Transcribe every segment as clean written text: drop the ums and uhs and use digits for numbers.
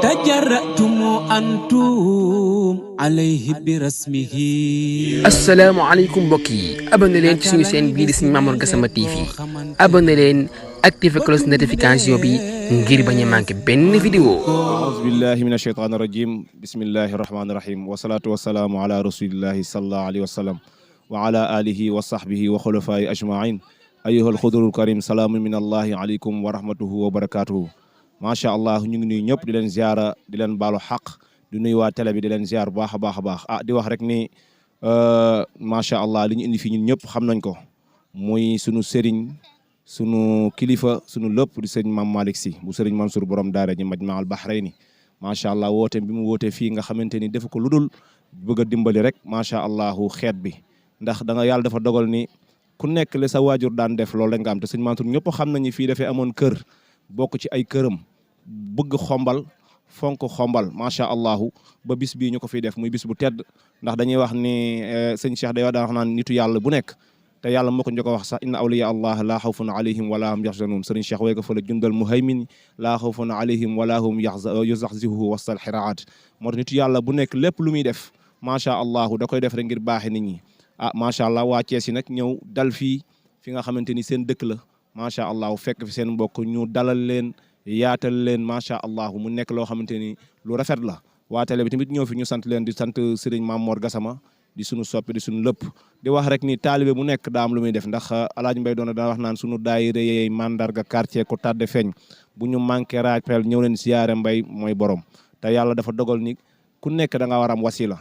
تجرأتم أنتم عليه برسمه. asalaamaaleykum mbokk yi abonné leen ci suñu chaîne bii di Serigne Mamour Gassama TV abonné leen activé cloche notification bi ngir bañ a manqué benn vidéo. aouzu billahi min asheytaani rajim bismillahi rahmaani rahim wasalaatu wasalaamu ala rasulillahi sallallahu alayhi wa sallam wa ala alihi wa sahbihi wa xulafaayi ajmain ayyuha alxudurul karim salaamun min allahi aleykum wa rahmatuhu wa barakatuhu. macha allah ñu ngi nuyu ñëpp di leen ziara di leen baalu xaq di nuyu waa télé bi di leen ziar bu baax a baax a baax di wax rek ni macha allah li ñu indi fii ñun ñëpp xam nañ ko muy sunu sëriñ sunu kilifa sunu lépp di sëriñ Mame Malick Sy bu sëriñ Mansour borom daara ji Majma al Bahrayni macha allah woote bi mu wootee fii nga xamante ni def ko lu dul bëgg a dimbali rek macha allah xeet bi ndax da nga yàlla dafa dogal ni ku nekk li sa waajur daan def loolu rek nga am te sëriñ Mansour ñëpp xam nañu fii dafay amoon kër bokk ci ay këram bëgg xombal fonk xombal macha allah ba bis bii ñu ko fiy def muy bis bu tedd ndax dañuy wax ni sëñ Cheikh day wax naan nitu yàlla bu nekk te yàlla moo ko njëkk a wax sax inna awliya allah laa xawfun alayhim wala hum yaxzanun sëriñ Cheikh way ko fa la jundal muhaymin laa xawfun alayhim wala hum yuzaxzihuhu wasal xiraat moo tax nitu yàlla bu nekk lépp lu muy def macha allah da koy def rek ngir baaxe nit ñi macha allah waa Cees yi nag ñëw dal fii fi nga xamante ni seen dëkk la macha allah fekk fi seen mbokk ñu dalal leen yaatal leen macha allah mu nekk loo xamante ni lu rafet la waa télé bi tamit ñëw fi ñu sant leen di sant Serigne Mamour Gassama di sunu soppi di sunu lépp di wax rek ni taalibe bu nekk daa am lu muy def ndax Alaaji Mbay doona daa wax naan sunu daayira yeey mandarga quartier ko tàdde feeñ bu ñu manqué rappel ñëw leen siyaare Mbay mooy borom te yàlla dafa dogal ni ku nekk da nga war am wasila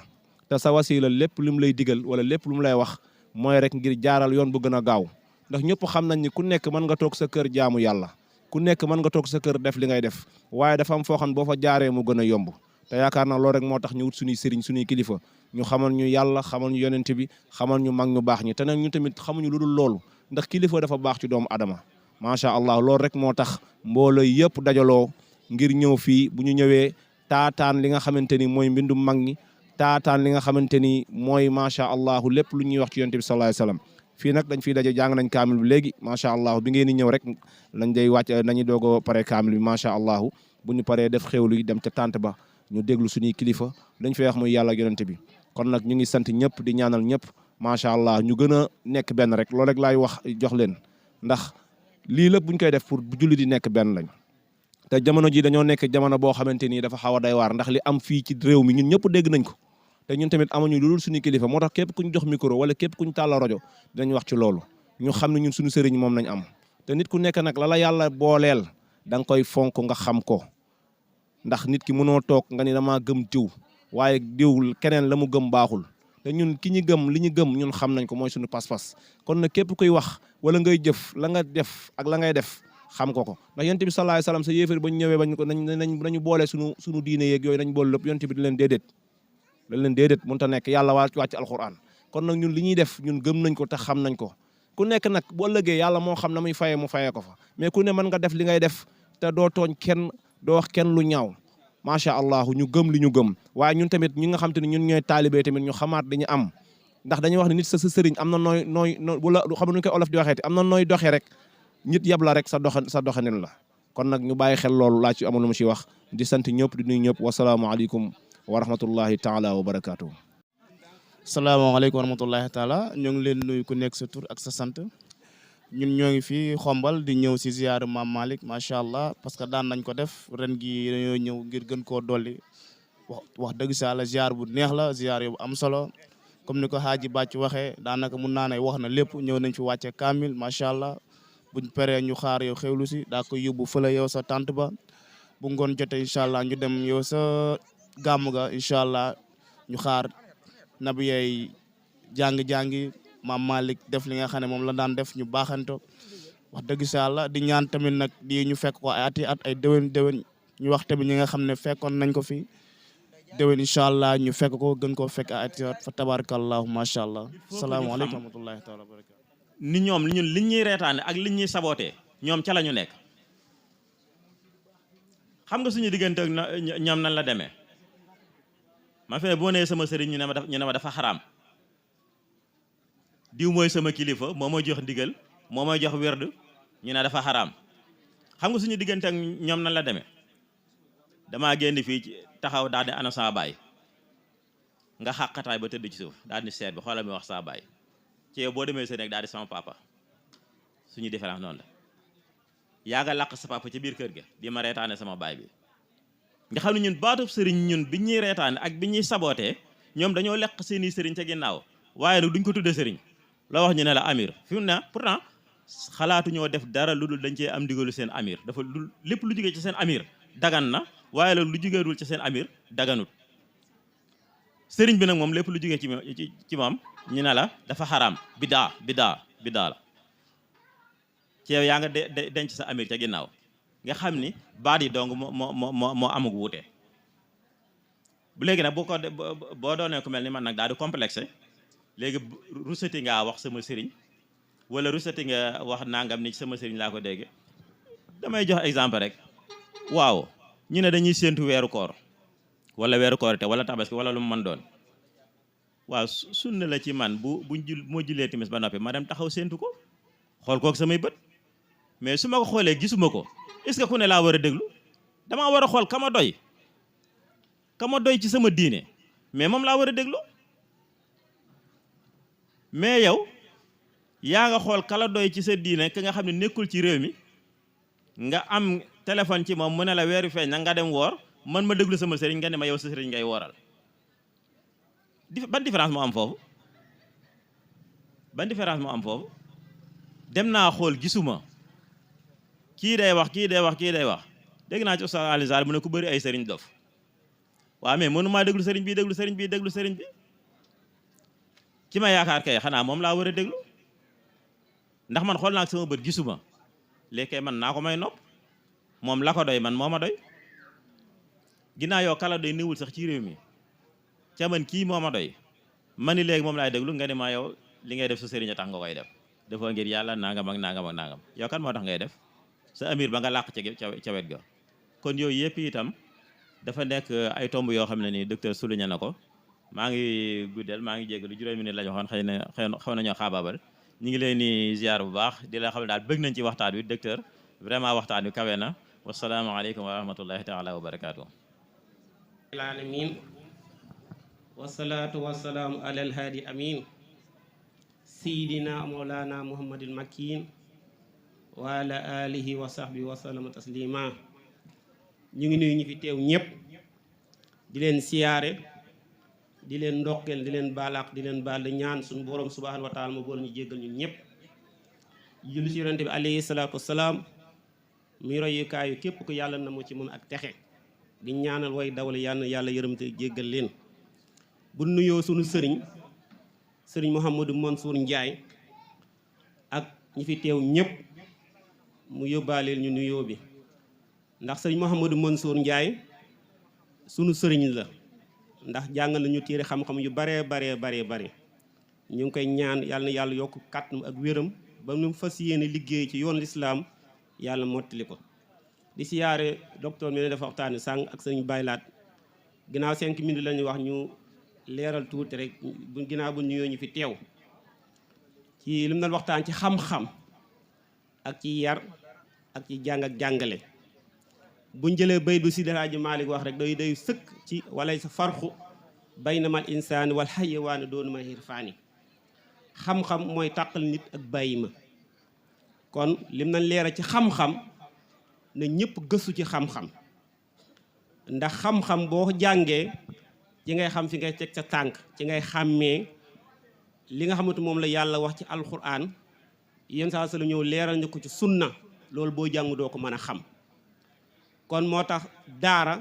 te sa wasila lépp lu mu lay digal wala lépp lu mu lay wax mooy rek ngir jaaral yoon bu gën a gaaw ndax ñëpp xam nañ ni ku nekk mën nga toog sa kër jaamu yàlla ku nekk mën nga toog sa kër def li ngay def waaye dafa am foo xam ne boo fa jaaree mu gën a yomb te yaakaar naa loolu rek moo tax ñu wut suñuy sëriñ suñuy kilifa ñu xamal ñu yàlla xamal ñu yonent bi xamal ñu mag ñu baax ñi te nag ñu tamit xamuñu lu dul loolu ndax kilifa dafa baax ci doomu adama macha allah loolu rek moo tax mbooloo yëpp dajaloo ngir ñëw fii bu ñu ñëwee taataan li nga xamante ni mooy mbindum mag ñi taataan li nga xamante ni mooy macha allah lépp lu ñuy wax ci yonent bi sallallahu alayhi wasallam fii nag dañ fiy daje jàng nañ kaamil bi léegi macha allah bi ngeen di ñëw rek lañ day wàcc nañu doog a pare kaamil bi macha allah bu ñu paree def xewlu yi dem ca tànt ba ñu déglu suñuy kilifa dañ fay wax muy yàlla yonent bi kon nag ñu ngi sant ñëpp di ñaanal ñëpp macha allah ñu gën a nekk benn rek loolu rek laay wax jox leen ndax lii lépp buñ koy def pour bu julli di nekk benn lañ te jamono ji dañoo nekk jamono boo xamante ni dafa xaw a day waar ndax li am fii ci réew mi ñun ñëpp dégg nañ ko te ñun tamit amuñu lu dul suñu kilifa moo tax képp ku ñu jox micro wala képp ku ñu tàllal rajo dinañ wax ci loolu ñu xam ne ñun suñu sëriñ moom nañ am te nit ku nekk nag la yàlla booleel da nga koy fonk nga xam ko ndax nit ki mënoo toog nga ni damaa gëm diw waaye diw keneen la mu gëm baaxul te ñun ki ñu gëm li ñu gëm ñun xam nañ ko mooy suñu pas-pas kon nag képp kuy wax wala ngay jëf la nga def ak la ngay def xam ko ko ndax yonent bi sallallahu alayhi wasallam sa yéefar bañ ñëwee bañ ko nañu boole suñu diine yeeg yooyu nañ boole lépp yonent bi di leen déedéet dañ leen déedéet mënut a nekk yàlla wàcc alxuraan kon nag ñun li ñuy def ñun gëm nañ ko te xam nañ ko ku nekk nag bu ëllëgee yàlla moo xam na muy fayee mu fayee ko fa mais ku ne mën nga def li ngay def te doo tooñ kenn doo wax kenn lu ñaaw macha allah ñu gëm li ñu gëm waaye ñun tamit ñi nga xam te ne ñun ñooy taalibe tamit ñu xamaat dañu am ndax dañuy wax ne nit sa sëriñ am na nooy wala xam nu koy olof di waxeeti am na nooy doxee rek nit yab la rek sa doxanin la kon nag ñu bàyyi xel loolu laa ci amul lu mu ci wax di sant ñëpp di nuyu ñëpp wasalaamaaleykum wa rahmatullahi taala wa barakaatu. salaamaaleykum wa rahmatullahi taala ñoo ngi leen nuyu ku nekk sa tur ak sa sant ñun ñoo ngi fii xombal di ñëw si ziar Mame Malick macha allah parce que daan nañ ko def ren gi dañoo ñëw ngir gën koo dolli wax dëgg sa la ziar bu neex la ziar yu am solo comme ni ko Hadji Bàcc waxee daanaka mun naa ne wax na lépp ñëw nañ fi wàcce kaamil macha allah buñ paree ñu xaar yow xewlu si daa ko yóbbu fële yow sa tànt ba bu ngoon jotee incha allah ñu dem yow sa gàmm ga incha allah ñu xaar nabi yeey jàng-jàngi Mame Malick def li nga xam ne moom la daan def ñu baaxanto wax dëgg sa yàlla di ñaan tamit nag di ñu fekk ko ay ati at ay déwén ñu wax tamit ñi nga xam ne fekkoon nañ ko fi déwén incha allah ñu fekk ko gën koo fekk ay ati at fa tabarakallahu macha allah salaamaaleykum wa rahmatullahi taala wa barakatu ni ñoom ñun liñ ñuy reetaane ak liñ ñuy sabootee ñoom ca la ñu nekk xam nga suñu diggante ak ñoom nan la demee ma fee boo nee sama sëriñ ñu ne ma dafa xaraam diw mooy sama kilifa moo may jox ndigal moo may jox werd ñu ne dafa xaraam xam nga suñu diggante ak ñoom nan la demee damaa génn fii ci taxaw daal di ana saa baay nga xàqataay ba tëdd ci suuf daal di seet bi xoolal mi wax saa baay ci yow boo demee sa nekk daal di sama papa suñu différence noonu la yaa nga làq sa papa ci biir kër ga di ma reetaane sama baay bi nga xam ne ñun baatub sëriñ ñun bi ñuy reetaane ak bi ñuy sabootee ñoom dañoo leq seeni sëriñ ca ginnaaw waaye nag duñ ko tudde sëriñ loo wax ñu ne la amir fi mu ne pourtant xalaatu ñoo def dara lu dul dañ cee am ndigalu seen amir dafa lu lépp lu jógee ci seen amir dagan na waaye nag lu jógeedul ci seen amir daganut sëriñ bi nag moom lépp lu jógee ci moom ñu ne la dafa xaraam bidaa la ci yow yaa nga denc sa amir ca ginnaaw nga xam ni baat yi donc moo amug wuute bu léegi nag boo doonee ku mel ni man nag daal di complexé léegi rusati ngaa wax sama sëriñ wala rusati nga wax nangam ni sama sëriñ laa ko dégg damay jox exemple rek waaw ñu ne dañuy séentu weeru koor wala weeru koor te wala tabaski wala lu mu mën doon waaw sunna la ci man moo jullee timis ba noppi ma dem taxaw séentu ko xool kook samay bët mais su ma ko xoolee gisuma ko est-ce que ku ne laa war a déglu damaa war a xool ka ma doy ci sama diine mais moom laa war a déglu mais yow yaa nga xool kala doy ci sa diine ka nga xam ne nekkul ci réew mi nga am téléphone ci moom mu ne la weeru feeñ na nga dem woor man ma déglu sama sëriñ nga ne ma yow sa sëriñ ngay wooral ban différence moo am foofu dem naa xool gisuma kii day wax dégg naa ci Oustaz Alioune Sall mu ne ku bëri ay sëriñ dof waaw mais mënu maa déglu sëriñ bi ki ma yaakaar kay xanaa moom laa war a déglu ndax man xool naa ak sama bët gisuma léegi kay man naa ko may nopp moom la ko doy man moo ma doy ginnaaw yow kala doy niwul sax ci réew mi ca man kii moo ma doy ma ni léegi moom laay déglu nga ne ma yow li ngay def sa sëriñ a tax nga koy def dafa ngir yàlla nangam ak nangam yow kan moo tax ngay def sa amir ba nga làq ca wet ga kon yooyu yëpp itam dafa nekk ay tomb yoo xam ne nii docteur souligné na ko maa ngi guddeel maa ngi jégalu juróomi minute la ñu waxoon xëy xaw nañoo xaabaabal ñu ngi leen di ziar bu baax di la xam ne daal bëgg nañ ci waxtaan wi docteur vraiment waxtaan wi kawe na wasalaamaaleykum wa rahmatullahi taala wa barakaatu. alamin wasalaatu wasalaamu ala alhaadi amin sayidina mawlana muhammadil makin wa ala alihi wa sahbihi wa sallama taslima ñu ngi nuyu ñu fi teew ñëpp di leen siyaare di leen ndokkeel di leen baalaax di leen baal di ñaan suñu borom subhanahu wa taala ma bool ñu jéggal ñun ñëpp julli ci yonente bi alayhi salaatu wasalaam muy royukaayu képp ku yàlla na mu ci moom ak texe di ñaanal way dawal yàlla yërëm te jéggal leen bu nuyoo suñu sëriñ Mouhamadou Mansour Ndiaye ak ñi fi teew ñëpp mu yóbbaaleel ñu nuyoo bi ndax sëriñ Mouhamadou Mansour Ndiaye sunu sëriñ la ndax jàngal nañu téere xam-xam yu bare ñu ngi koy ñaan yàlla na yàlla yokk kàttan ak wéram ba mu fas yéene liggéey ci yoon lislaam yàlla mottali ko di siyaare docteur mi ne dafa waxtaane sàng ak sëriñ Baylaat ginnaaw 5 minutes la ñu wax ñu leeral tuuti rek bu ginnaaw bu nuyoo ñu fi teew ci li mu doon waxtaan ci xam-xam ak ci yar ak ci jàng ak jàngale buñ jëlee bayt bu Seydi Hadji Malick wax rek day sëkk ci walay sa farxu baynamal insaani wal xayawaani doonu ma hirfaani xam-xam mooy tàqal nit ak bàyyi ma kon lim nañ leeral ci xam-xam ne ñëpp gëstu ci xam-xam ndax xam-xam boo jàngee ci ngay xam fi ngay teg sa tànk ci ngay xàmmee li nga xamante moom la yàlla wax ci alquran yéen saa sala ñëw leeral ñu ko ci sunna loolu boo jàng doo ko mën a xam kon moo tax daara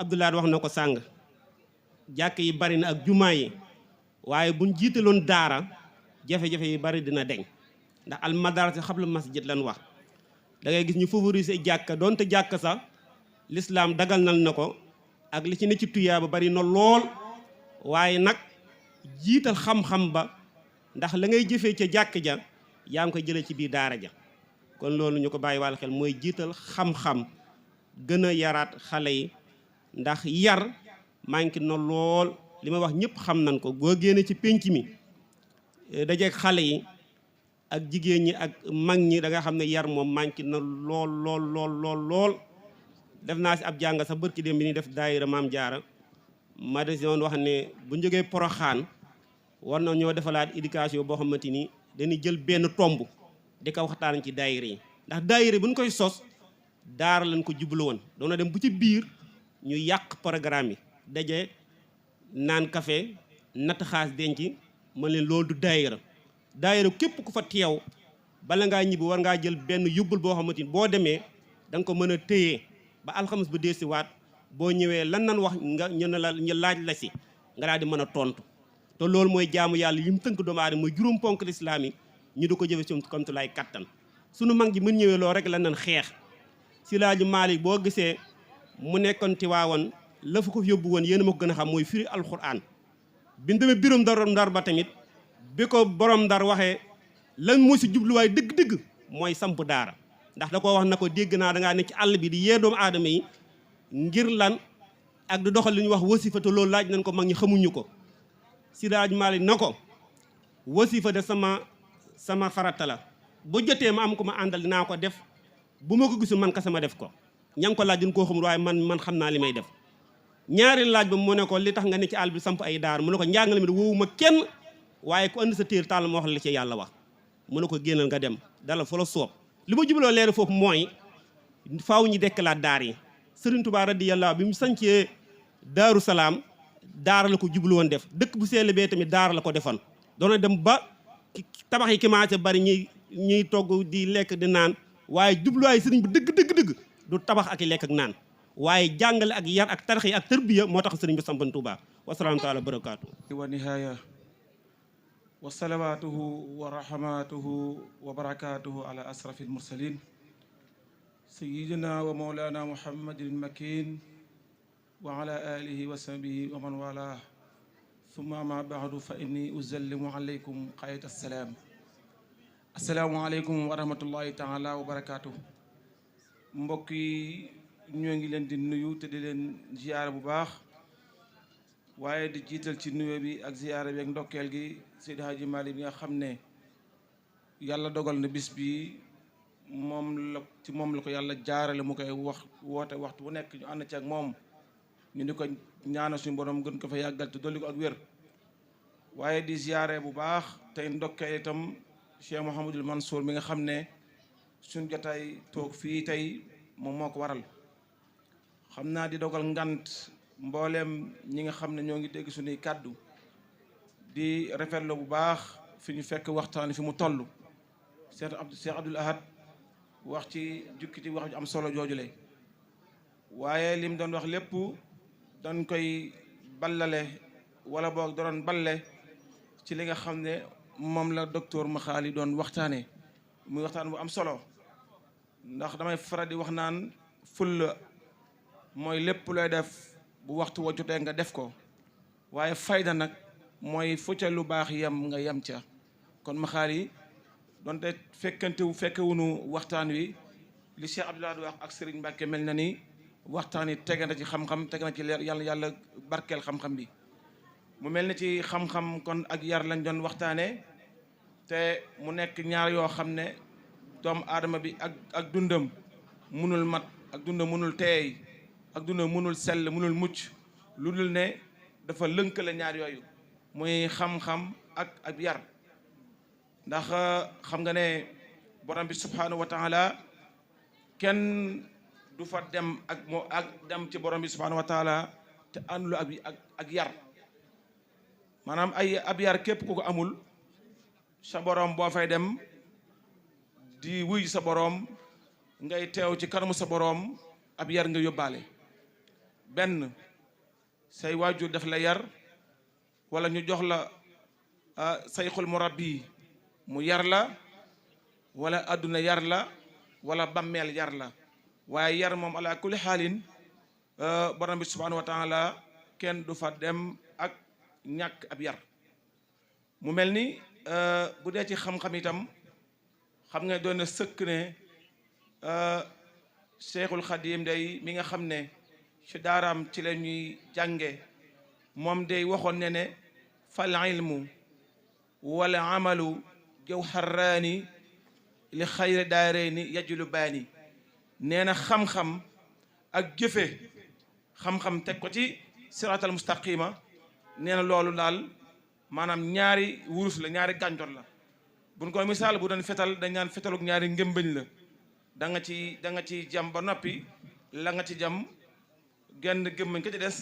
Abdoulaye wax na ko sàng jàkk yi bari na ak jumaa yi waaye buñ jiitaloon daara jafe-jafe yi bari dina deñ ndax al madarasa xabla masjid lan wax da ngay gis ñu favoriser jàkka doonte jàkka sax l'islam dagal na ko ak li ci ne ci tuyaa ba bari na lool waaye nag jiital xam-xam ba ndax la ngay jëfee ca jàkk ja yaa ngi koy jëlee ci biir daara ja kon loolu ñu ko bàyyi wàll xel mooy jiital xam-xam gën a yaraat xale yi ndax yar manqué na lool li ma wax ñëpp xam nañ ko boo génnee ci pénc mi dajeeg xale yi ak jigéen ñi ak mag ñi da nga xam ne yar moom manqué na lool def naa si ab jàng sax bërki dem bi ñuy def daayira Maam Jaara ma des doon wax ne bu ñu jógee Poroxaan war na ñoo defalaat éducation boo xamante ni dañuy jël benn tomb di ko waxtaan ci daayira yi ndax daayira bu ñu koy sos daara lañ ko jublu woon doona dem bu ci biir ñu yàq programme yi daje naan café natt xaas denc man leen loolu du daayira képp ku fa teew bala ngaa ñibbi war ngaa jël benn yóbbul boo xamante ni boo demee da nga ko mën a téye ba alxames ba dee si waat boo ñëwee lan nan wax nga ñu laaj la si nga daal di mën a tontu te loolu mooy jaamu yàlla yi mu tënk doomu aadama mooy juróom ponk lislaam yi ñu du ko jëfe si comme tu lay kattan sunu mag ji mën ñëwee loolu rek lan nan xeex si laaju Maalik boo gisee mu nekkoon Tiwaawan la fa ko yóbbu woon yéen a ma ko gën a xam mooy firi alxuraan bi ñu demee birom ndar ba tamit bi ko borom ndar waxee lan mooy si jubluwaay dëgg-dëgg mooy samp daara ndax da koo wax na ko dégg naa dangaa ne ci àll bi di yee doomu aadama yi ngir lan ak di doxal li ñuy wax wasifa te loolu laaj nañ ko mag ñi xamuñu ko si laaj Maalik na ko wasifa de sama farata la bu jotee ma am ko ma àndal dinaa ko def bu ma ko gisul man ka sama def ko ña ngi ko laaj din koo xamul waaye man xam naa li may def ñaari laaj ba mu ne ko li tax nga ne ci àll bi samp ay daar mu ne ko njàngale mi de woowu ma kenn waaye ku andi sa téer tàll ma wax la ci yàlla wax mu ne ko génnal nga dem dala fa la soob li ma jubloo leer foofu mooy faaw ñi dekkalaat daar yi Sëriñ Tuubaa radiyallaahu bi mu sancee Daaru Salaam daara la ko jublu woon def dëkk bu sell bee tamit daara la ko defoon doona dem ba tabax yi commencé bari ñuy togg di lekk di naan waaye jubluwaay sëriñ bi dëgg du tabax ak i lekk ak naan waaye jàngale ak yar ak tarix ak tërbiya moo tax sëriñ bi sampan Tuubaa wasalaam taala barakaatu wa nihaaya wa salawaatuhu wa rahmatuhu wa barakatuhu ala asrafi almursalin sayidina wa mawlana muhammadin makin wa ala alihi wa sahbihi wa man wala thumma ma baadu fa inni usallimu alaykum xayat assalaam assalaamu aleykum wa rahmatullahi taala wa barakatuh mbokk yi ñoo ngi leen di nuyu te di leen ziyaara bu baax waaye di jiital ci nuyoo bi ak ziyaara bi ak ndokkeel gi Seydi Hadji Malick bi nga xam ne yàlla dogal na bis bi moom la ko yàlla jaarale mu koy woote waxtu bu nekk ñu ànd ci ak moom ñu di ko ñaanal suñu borom gën ko fa yàggal te dolli ko ak wér waaye di ziyaare bu baax tey ndokkeel itam Cheikh Mouhamadul Mansour mi nga xam ne suñ jotaay toog fii tey moom moo ko waral xam naa di dogal ngant mbooleem ñi nga xam ne ñoo ngi dégg suñuy kàddu di rafetlu bu baax fi ñu fekk waxtaan fi mu toll Cheikh Abdoul Ahad wax ci jukki ci wax ju am solo joojule waaye lim doon wax lépp dañ koy ballale wala boog doon balle ci li nga xam ne moom la docteur Maxaali doon waxtaane muy waxtaan bu am solo ndax damay faral di wax naan fulla mooy lépp looy def bu waxtu wa jotee nga def ko waaye fayda nag mooy fu ca lu baax yem nga yem ca kon Maxaali donte fekkewunu waxtaan wi li Cheikh Abdoulaye wax ak Serigne Mbacke mel na ni waxtaan yi tege na ci xam-xam tege na ci leer yàlla barkeel xam-xam bi mu mel ni ci xam-xam kon ak yar lañ doon waxtaane te mu nekk ñaar yoo xam ne doomu aadama bi ak dundam munul mat ak dundam munul teey ak dundam munul sell munul mucc lu dul ne dafa lënkale ñaar yooyu muy xam-xam ak yar ndax xam nga ne borom bi subhanahu wa taala kenn du fa dem ak dem ci borom bi subhanahu wa taala te àndul ak yar maanaam ab yar képp ku ko amul sa borom boo fay dem di wuy sa borom ngay teew ci kanamu sa borom ab yar nga yóbbaale benn say waajur def la yar wala ñu jox la sayxul murabbi mu yar la wala àdduna yar la wala bammeel yar la waaye yar moom ala kulli xaalin borom bi subhanahu wa taala kenn du fa dem ak ñàkk ab yar mu mel ni bu dee ci xam-xam itam xam nga doon na sëkk ne Cheikhul Khadim day mi nga xam ne ci daaraam ci la ñuy jànge moom day waxoon ne ne fal ilmu wala amalu jawharaani li xayri daareeni yajulu baani nee na xam-xam ak jëfe xam-xam teg ko ci siraatal mustaqima nee na loolu daal maanaam ñaari wurus la ñaari gànjot la buñ ko misaal bu doon fetal dañ naan fetaluk ñaari ngëmbañ la da nga ci jam ba noppi la nga ci jam genn gémmañ ka ci des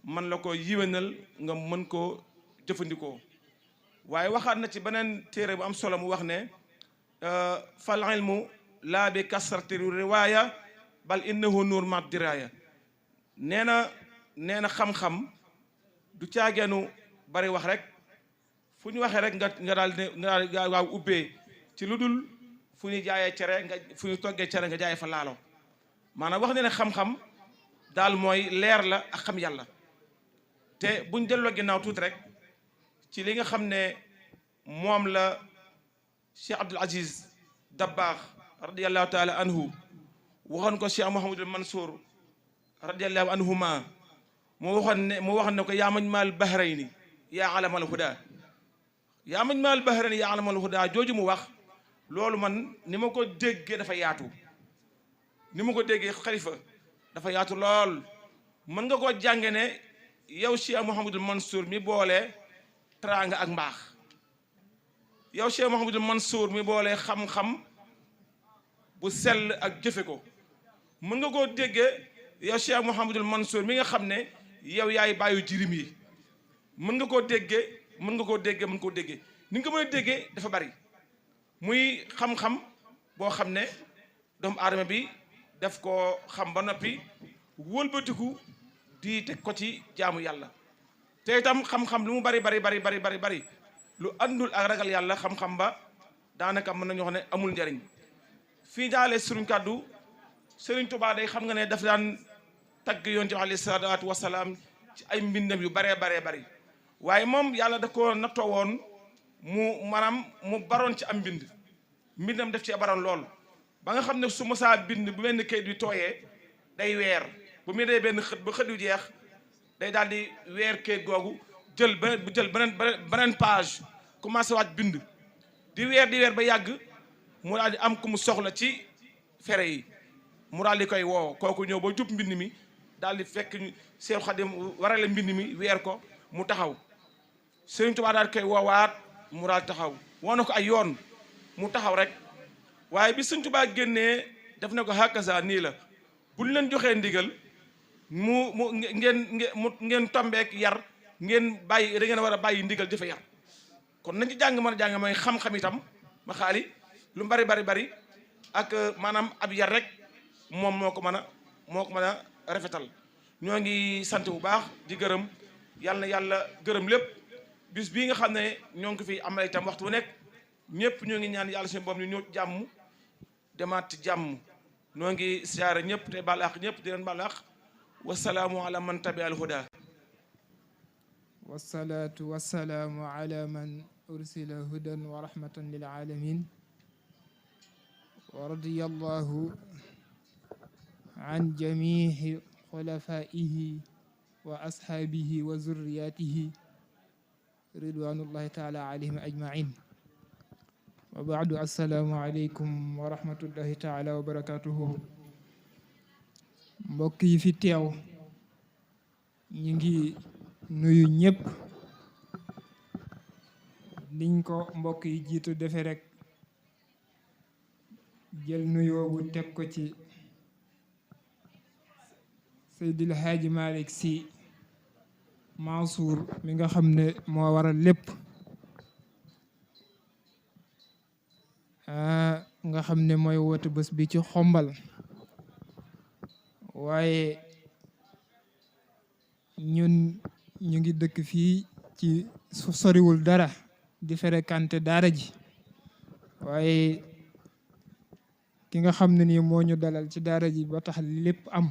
man la ko yiwénal nga mën koo jëfandikoo waaye waxaat na ci beneen téere bu am solo mu wax ne fal ilmu laa bi kasrati riwaaya bal innahu nuur mat diraaya nee na xam-xam du caageenu bari wax rek fu ñu waxee rek nga daal waaw ubbee ci lu dul fu ñu jaayee cere fu ñu toggee cere nga jaayee fa laalo maanaam wax ne ne xam-xam daal mooy leer la ak xam yàlla te buñ delloo ginnaaw tuuti rek ci li nga xam ne moom la Cheikh Abdoul Aziz Dabakh radiallahu taala anhu waxoon ko Cheikh Mouhamadul Mansour radiallahu anhuma mu waxoon ne ko yaa majmal bahrayni yaa alamal huda yaa majmal bahrayni yaa alamal huda jooju mu wax loolu man ni ma ko déggee dafa yaatu ni ma ko déggee xalifa dafa yaatu lool mën nga koo jànge ne yow Cheikh Mouhamadul Mansour mi boole teraanga ak mbaax yow Cheikh Mouhamadul Mansour mi boole xam-xam bu sell ak jëfe ko mën nga koo déggee yow Cheikh Mouhamadul Mansour mi nga xam ne yow yaay bàyyu jirim yi mën nga koo déggee ni nga ko mën a déggee dafa bari muy xam-xam boo xam ne doomu aadama bi def ko xam ba noppi wëlbatiku di teg ko ci jaamu yàlla te itam xam-xam lu mu bari lu àndul ak ragal yàlla xam-xam ba daanaka mën nañu wax ne amul njariñ fii daale suñu kàddu Sëriñ Tuubaa day xam nga ne daf daan tagg yonent bi alayhi salaatu wasalaam ci ay mbindam yu bari waaye moom yàlla da ko nattoo woon mu baroon ci am mbindam def ci baroon lool ba nga xam ne su masaa bind bu benn kayit bi tooyee day weer bu mu dee benn xët ba xët yu jeex day daal di weer kayit googu jël beneen page commencé waat bind di weer ba yàgg mu daal di am ku mu soxla ci fere yi mu daal di koy woo kooku ñëw ba jub mbind mi daal di fekk Seex Xaadim warale mbind mi weer ko mu taxaw Sëriñ Tuubaa daal di koy woowaat mu daal taxaw woo na ko ay yoon mu taxaw rek waaye bi Sëriñ Tuubaa génnee def na ko hakaza nii la buñ leen joxee ndigal ngeen tombeek yar ngeen bàyyi da ngeen war a bàyyi ndigal jëfe yar kon nañ ci jàng mën a jàng mooy xam-xam itam ma xaali lu bari ak maanaam ab yar rek moom moo ko mën a rafetal ñoo ngi sant bu baax di gërëm yàlla na yàlla gërëm lépp bis bii nga xam ne ñoo ngi ko fi amal itam waxtu bu nekk ñëpp ñoo ngi ñaan yàlla seen boom ni ñëw jàmm demaat ci jàmm ñoo ngi siyaare ñëpp te baal àq ñëpp di leen baal àq wasalaamu ala man tabi al huda wasalaatu wasalaamu ala man ursila hudan wa rahmatan lil alamin wa radiyallahu an jamihi xulafaihi wa ashaabihi wa zurriyatihi ridwanullahi taala alayhim ajmain wa baadu assalaamu aleykum wa rahmatullahi taala wa barakatuhu mbokk yi fi teew ñu ngi nuyu ñëpp niñ ko mbokk yi jiitu defe rek jël nuyoo bu teg ko ci Seydil Haaji Malick Sy Mansour mi nga xam ne moo waral lépp nga xam ne mooy woote bés bi ci xombal waaye ñun ñu ngi dëkk fii ci soriwul dara di fréquenté daara ji waaye ki nga xam ne nii moo ñu dalal ci daara ji ba tax lépp am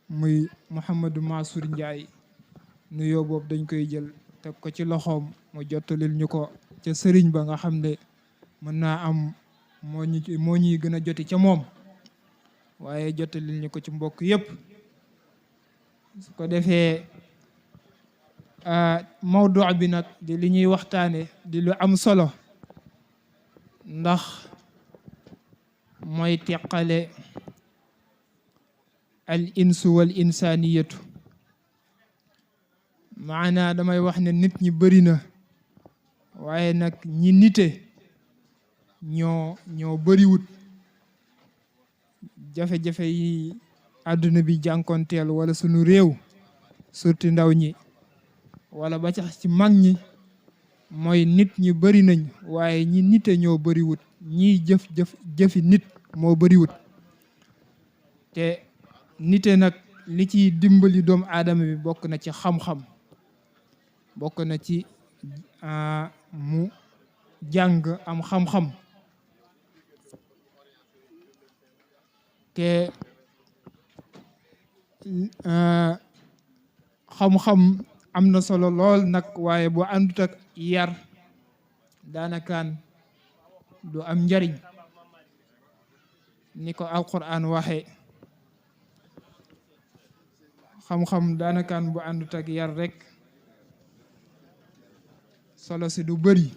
muy Mouhamadou Mansour Ndiaye nuyoo boobu dañ koy jël teg ko ci loxoom mu jottalil ñu ko ca sëriñ ba nga xam ne mën naa am moo ñuy gën a joti ca moom waaye jottalil ñu ko ci mbokk yépp su ko defee mawdu bi nag di li ñuy waxtaane di lu am solo ndax mooy teqale al insu wal insaniyatu maanaa damay wax ne nit ñi bëri na waaye nag ñi nite ñoo bëriwut jafe-jafe yi àdduna bi jànkonteel wala sunu réew surtout ndaw ñi wala ba sax ci mag ñi mooy nit ñi bëri nañ waaye ñi nite ñoo bëriwut ñiy jëfi nit moo bëriwut te nite nag li ciy dimbali doomu aadama bi bokk na ci xam-xam bokk na ci mu jàng am xam-xam te xam-xam am na solo lool nag waaye bu àndut ak yar daanakaan du am njariñ ni ko alquran waxe xam-xam daanakaan bu àndut ak yar rek solo si du bëri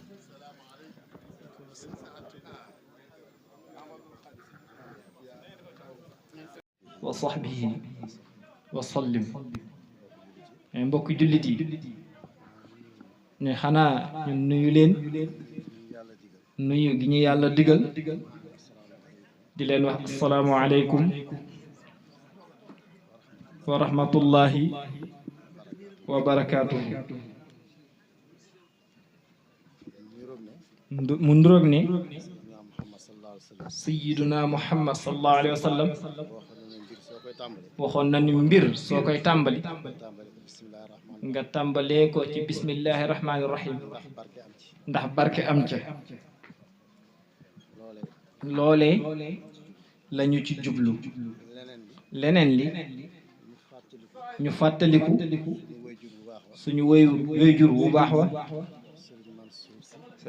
wa sahbihi wa sallim mbokk jullit yi ne xanaa ñun nuyu leen nuyu gi ñu yàlla digal di leen wax assalaamu aleykum wa rahmatullahi wa barakaatuhu mu nduroog ne sayyiduna muhammad sallallahu alayhi wa sallam waxoon na ni mbir soo koy tàmbali nga tàmbalee ko ci bismillahi rahmaani rahim ndax barke am ca loolee lañu ci jublu leneen li ñu fàttaliku suñu wayjur bu baax wa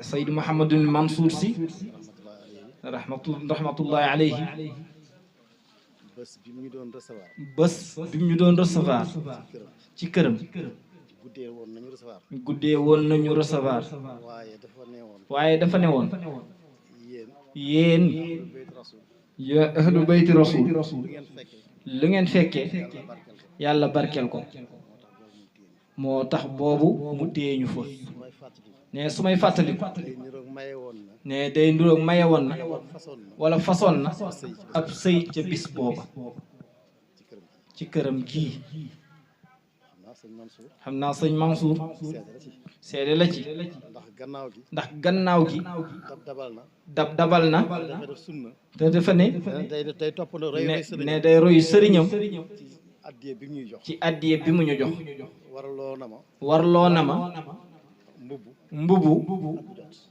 Seyd Mouhamadul Mansour si rahmatullahi alayhi bés bi mu ñu doon recevoir ci këram guddee woon nañu recevoir waaye dafa ne woon yéen ya ahlu bayti rasul lu ngeen fekkee yàlla barkeel ko moo tax boobu mu téye ñu fa ne su may fàttaliku ne day nduroog maye woon na wala façon na ab sëy ca bis booba ci këram gii xam naa sëñ Mansour seede la ci ndax gannaaw gi dabal na te dafa ne day royu sëriñam ci addiye bi mu ñu jox warloo na ma mbubu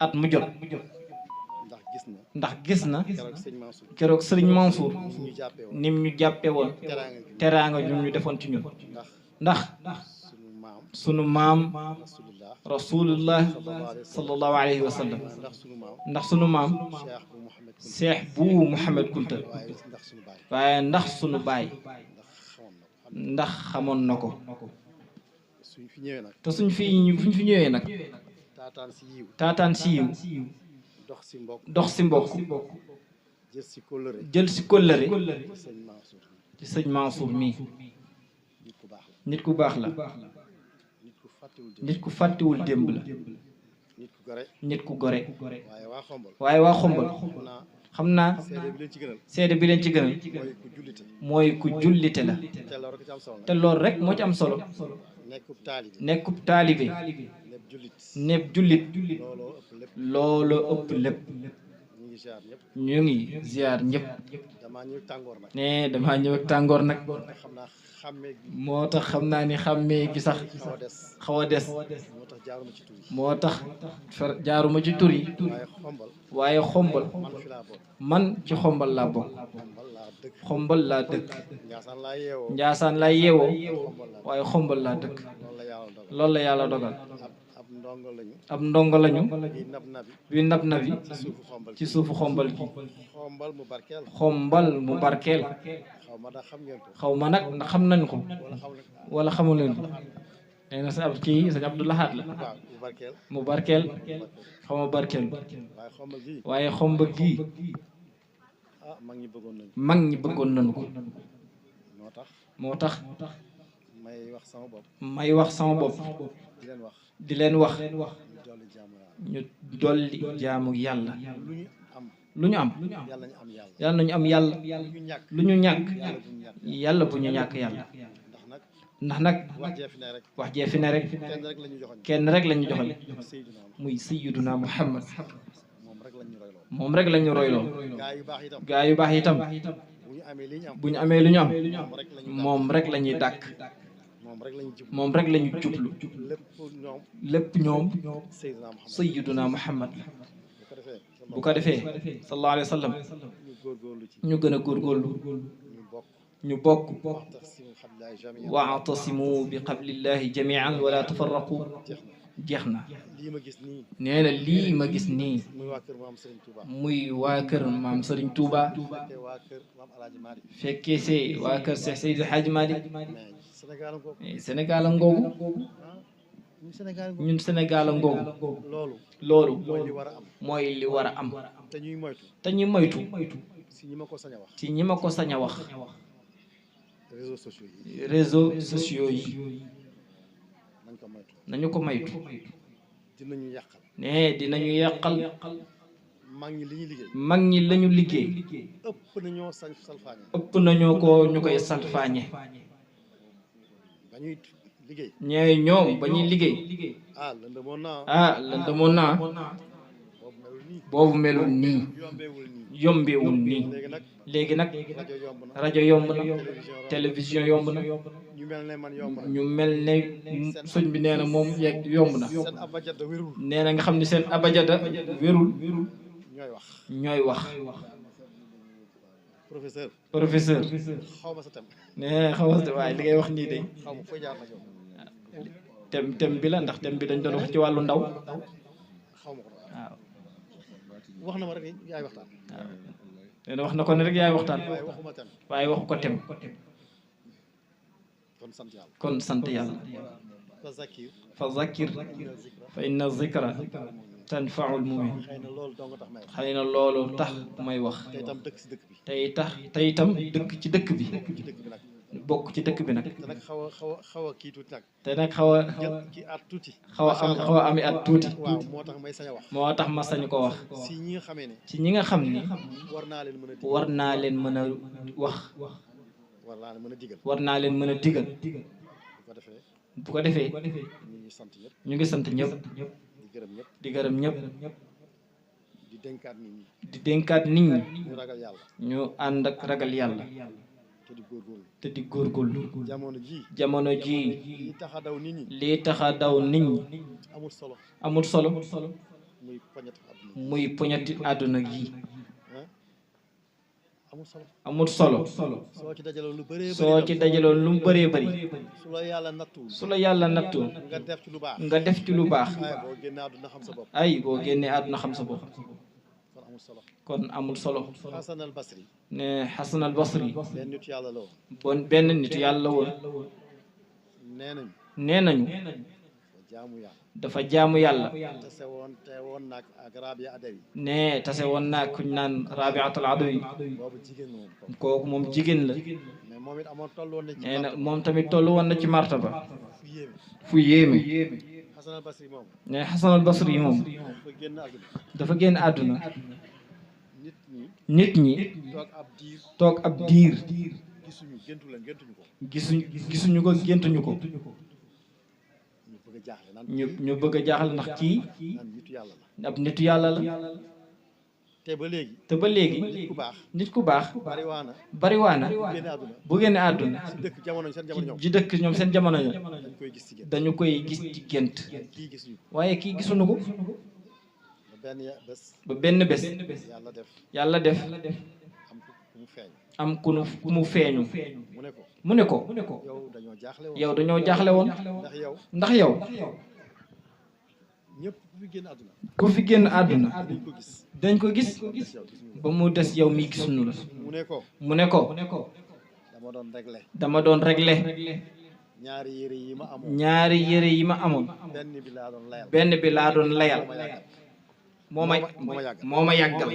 at mu jot ndax gis na keroog sëriñ Mansour nim ñu jàppe woon teraanga ñu ñu defoon ci ñun ndax sunu maam rasulullah sallallahu alayhi wa sallam ndax sunu maam Cheikh bu Mouhamed Kunta waaye ndax sunu baay ndax xamoon na ko te suñ fi ñëwee nag taataan si yiw dox si mbokk jël si kóllëre ci sëñ Mansour mii nit ku baax la nit ku fàttewul démb la nit ku gore waaye waa Xombal xam naa seede bi leen ci gënal mooy ku jullite la te loolu rek moo ci am solo nekkub taalibe nepp jullit loolu ëpp lépp ñu ngi ziar ñëpp ne damaa ñëw ak tàngoor nag moo tax xam naa ni xàmmee gi sax xaw a des moo tax jaaruma ci tur yi waaye Xombal man ci Xombal laa bokk Xombal laa dëkk Njaasaan laa yeewoo waaye Xombal laa dëkk loolu la yàlla dogal ab ndongo lañu wi nab nabi ci suufu Xombal gi Xombal mu barkeel xaw ma nag ndax xam nañ ko wala xamul leen ko nee na sa ab kii sañ Abdou Lahad la mu barkeel xaw ma barkeel waaye Xombal gii mag ñi bëggoon nañu ko moo tax may wax sama bopp may wax sama bopp di leen wax ñu dolli jaamu yàlla lu ñu am yàlla nañu am yàlla lu ñu ñàkk yàlla bu ñu ñàkk yàlla ndax nag wax jee fi ne rek kenn rek la ñu joxal muy sayyiduna Muhammad moom rek la ñu royloo gaa yu baax itam bu ñu amee lu ñu am moom rek la ñuy dàkk moom rek la ñu jublu lépp ñoom sayyiduna Muhammad bu ko defee sallallahu alayhi wa sallam ñu gën a góorgóorlu ñu bokk wa'tasimu bi qablillahi jami'an wala tafarraqu jeex na nee na lii ma gis nii muy waa kër maam Serigne Touba fekkee see waa kër Cheikh Seydil Hadji Malick Sénégal a ngoogu ñun Sénégal a ngoogu loolu mooy li war a am te ñuy moytu ci ñi ma ko sañ a wax réseaux sociaux yi nañu ko moytu ne dinañu yàqal mag ñi lañu liggéey ëpp nañoo ko ñu koy salfaañe ñooy ñoom ba ñuy liggéey lëndëmoon naa boobu melul nii yombewul nii léegi nag rajo yomb na télévision yomb na ñu mel ne sëñ bi nee na moom yomb na nee na nga xam ne seen abajada wérul ñooy wax professeur nee xaw ma waaye li ngay wax nii de tem bi la ndax tem bi dañ doon wax ci wàllu ndaw wax na ma rek yaay waxtaan nee na wax na ko ne rek yaay waxtaan waaye waxu ko tem kon sant yàlla fa zakir fa inna zikra tanfaul mumin xëy na loolu tax may wax te itam dëkk ci dëkk bi bokk ci dëkk bi nag xaw a kii tuuti nag te nag xaw a ami at tuuti moo tax may sañ a wax moo tax ma sañ ko wax ci ñi nga xam ni war naa leen mën a wax war naa leen mën a digal bu ko defee ñu ngi sant ñëpp di gërëm ñëpp di dénkaat nit ñi ñu ànd ak ragal yàlla te di góorgóorlu jamono ji lii taxa daw nit ñi amul solo muy poñati àdduna gi amul solo soo ci dajaloon lu mu bëree bëri su la yàlla nattu nga def ci lu baax ay boo génnee àdduna xam sa bopp kon amul solo ne Xasan al Basri benn nitu yàlla woon nee nañu dafa jaamu yàlla ne tase woon naag kuñ naan Rabiatul Adawi kooku moom jigéen la nee na moom tamit toll woon na ci martaba fu yéeme ne Xasan al Basri moom dafa génn àdduna nit ñi toog ab diir gisuñu ko géntuñu ko ñu bëgg a jaaxle ndax kii ab nitu yàlla la te ba léegi nit ku baax bariwaana bu génne àdduna ji dëkk ñoom seen jamono ya dañu koy gis ci gént waaye kii gisuñu ko ba benn bés yàlla def am ku mu feeñu mu ne ko yow dañoo jaaxle woon ndax yow ku fi génn àdduna dañ ko gis ba mu des yow mi gisuñu la mu ne ko dama doon régler ñaari yére yi ma amoon benn bi laa doon layal moo ma yàggal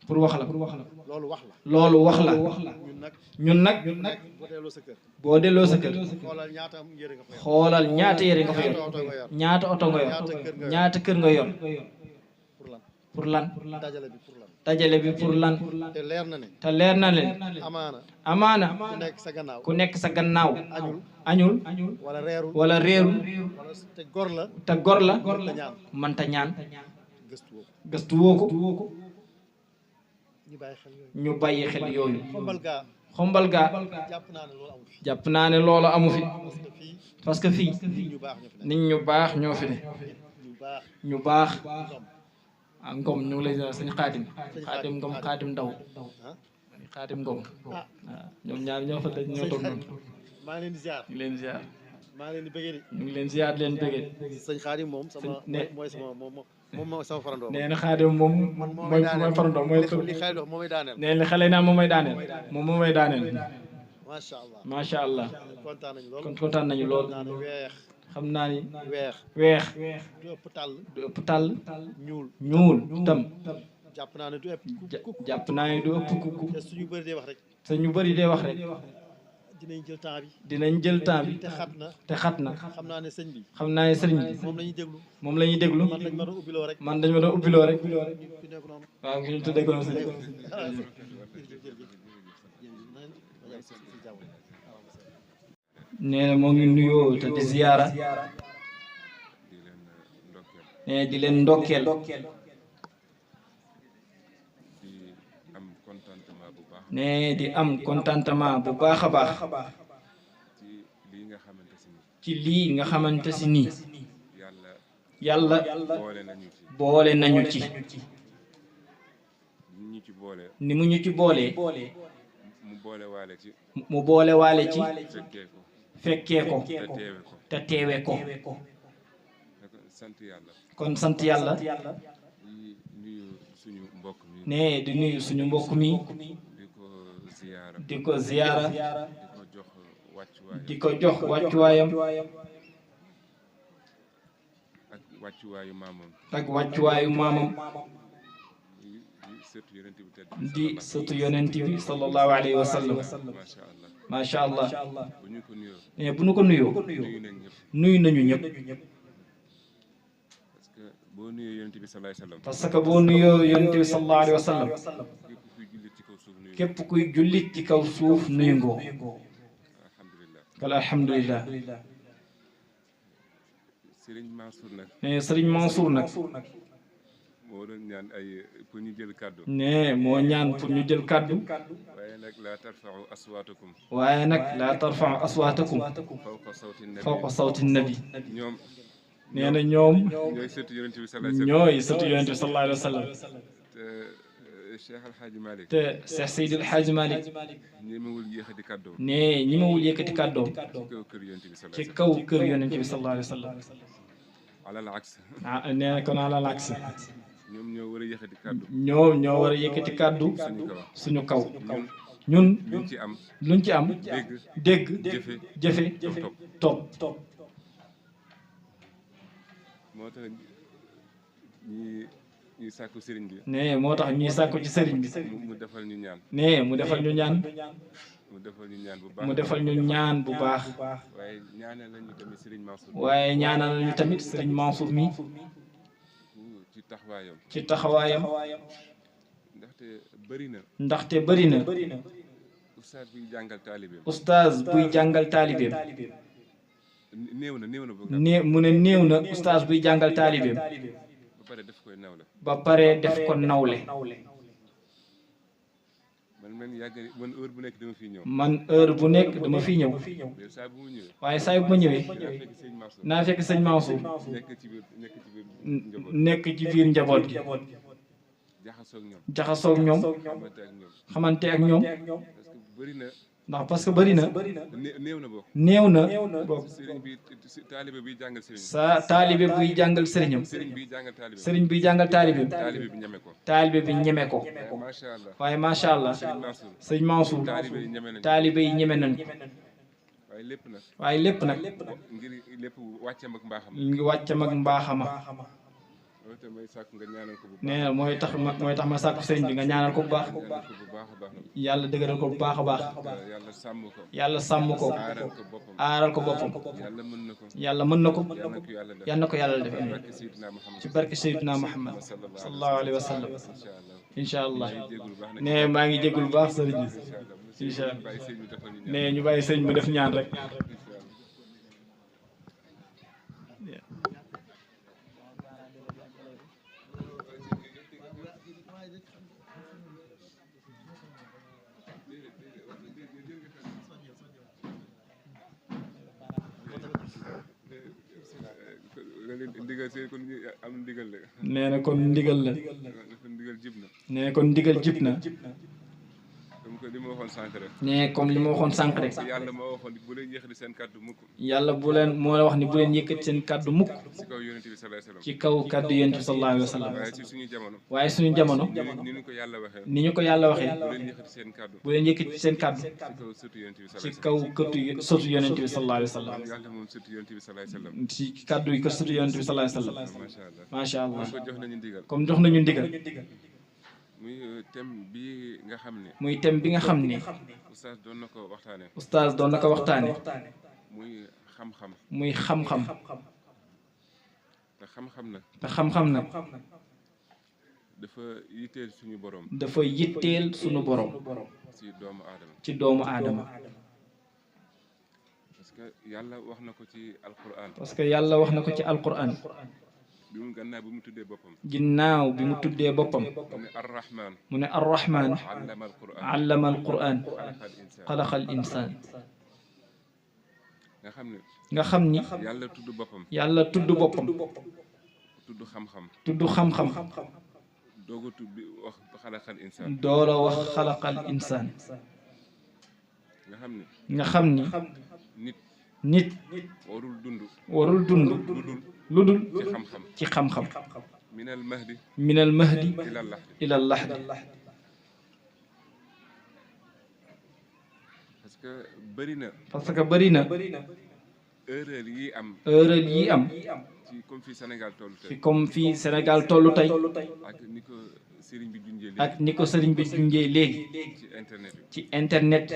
pour wax la loolu wax la. loolu wax la ñun nag boo delloo sa kër. boo delloo sa kër xoolal ñaata yére nga fa yor. xoolal ñaata yére nga fa yor ñaata oto nga yor ñaata kër nga yor pour lan dajale bi pour lan te leer na ne amaana ku nekk sa gannaaw añul wala reerul te gor la mënta ñaan gëstu woo ko ñu bàyyi xel yooyu xombal gaa jàpp naa ne loolu amu fi parce que fii nit ñu baax ñoo fi ne ñu baax ah Ngom ñu ngi lay sëñ Xaadim Ngom Xaadim Ndaw Xaadim Ngom waaw ñoom ñaar ñoo fa daj ñoo toog noonu maa ngi leen di ziar ñu ngi leen ziar maa ngi leen di bëggee ñu ngi leen ziar leen bëggee sëñ Xaadim moom mooy sama farandoo nee na Xaadim moom mooy farandoo mooy li xale dox moomay daaneel nee na xale naa moomay daaneel moom moomay daaneel macha allah kontaan nañu lool xam naa ni weex du ëpp tàll ñuul tam jàpp naa ne du ëpp kukku te suñu bëri dee wax rek dinañ jël temps bi te xat na xam naa ne sëñ bi moom la ñuy déglu man dañ ma doon ubbiloo rek waaw ngi ñu tuddee ko noonu sëñ nee na moo ngi nuyoo te di ziyaara nee di leen ndokkeel nee di am contentement bu baax a baax ci lii nga xamante si nii yàlla boole nañu ci ni mu ñu ci boolee mu boole waale ci fekkee ko te teewe ko kon sant yàlla nee di nuyu suñu mbokk mi di ko ziyaara di ko jox wàccuwaayam ak wàccuwaayu maamam di sëtu yonent bi sallallahu alayhi wa sallam macha allah mais bu ñu ko nuyoo nuyu nañu ñëpp parce que boo nuyoo yonent bi sallallahu alayhi wa sallam képp kuy jullit ci kaw suuf nuyu ngoo wala alhamdulillah Sëriñ Mansour nag moo doon ñaan ay pour ñu jël kàddu ne moo ñaan pour ñu jël kàddu waaye nag laa tarfa'u aswaatakum fawqa sawti nabi ñoom nee na ñoom ñooy sëtu yonent bi sallallahu alayhi wa sallam Cheikh El Hadj Malick te Cheikh Seydi El Hadj Malick ñemewul yëkkati kàddoom ne ñemewul yëkkati kàddoom ci kaw kër yonent bi sallallahu alayhi wa sallam alal aks nee na kon alal aks ñoom ñoo war a yëkkati kàddu ñoo war a yëkkati kàddu suñu kaw ñun luñ ci am dégg jëfe topp moo tax ñuy sàkku sëriñ bi ne moo tax ñuy sàkku ci sëriñ bi mu defal ñu ñaan ne mu defal ñu ñaan mu defal ñu ñaan bu baax waaye ñaanal nañu tamit sëriñ Mansour mi ci taxawaayam ndaxte bëri na ustaaz buy jàngal taalibeem mu ne néew na ustaaz buy jàngal taalibeem ba pare def ko nawle man heure bu nekk dama fi ñëw waaye saa bu ma ñëwee naa fekk sëñ Mansour nekk ci biir njaboot gi jaxasoog ñoom xamante ak ñoom ndax parce que bëri na néew na boobu sa taalibe buy jàngal sëriñam sëriñ buy jàngal taalibe bi ñeme ko waaye macha allah sëñ Mansour taalibe yi ñeme nañ ko waaye lépp nag ngi wàccam ak mbaaxama nee na mooy tax ma sàkku sëriñ bi nga ñaanal ko bu baax yàlla dëgëral ko bu baax a baax yàlla sàmm ko aaral ko boppam yàlla mën na ko yal na ko yàlla def ci barke Seydina Muhammad sallallahu alayhi wa sallam incha allah nee maa ngi jéggul bu baax sëriñ bi incha allah nee ñu bàyyi sëriñ bi def ñaan rek nee na kon ndigal la nee na kon ndigal jib na nee comme li ma waxoon sànq rek yàlla bu leen moo la wax ni bu leen yëkkati seen kàddu mukk ci kaw kàddu yonent bi sallallahu alayhi wa sallam waaye suñu jamono ni ñu ko yàlla waxee bu leen yëkkati seen kàddu ci kaw këttu sotu yonent bi sallallahu alayhi wa sallam ci kàddu yi ko sotu yonent bi sallallahu alayhi wa sallam macha allah comme jox nañu ndigal muy thème bi nga xam ne. muy thème bi nga xam ne. oustaz doon na ko waxtaane. oustaz doon na ko waxtaane. muy xam-xam. muy xam-xam. te xam-xam nag. te xam-xam nag. dafa yitteel suñu borom. dafa yitteel suñu borom. ci doomu aadama. ci doomu aadama. parce que yàlla wax na ko ci alquran. parce que yàlla wax na ko ci alquran. bi mu gannaaw bi mu tuddee boppam. ginnaaw bi mu tuddee boppam. mu ne arrahman. mu ne arrahman. allama alquran. xalaqa al insaan. nga xam ne. nga xam ni. yàlla tudd boppam. yàlla tudd boppam. tudd xam-xam. tudd xam-xam. doog a tudd wax xalaqal insaan. doora wax xalaqal insaan. nga xam ne. nga xam ni. nit. warul dund. warul dund. lu dul ci xam-xam. ci xam-xam. minal mahdi. minal mahdi. ilal lahdi. parce que bëri na. parce que bëri na. erreur yi am. erreur yi am. ci comme fii Sénégal tollu tey. ci comme fii Sénégal tollu tey. ak ni ko sëriñ bi junjee léegi. ak ni ko sëriñ bi junjee léegi. ci internet bi. ci internet.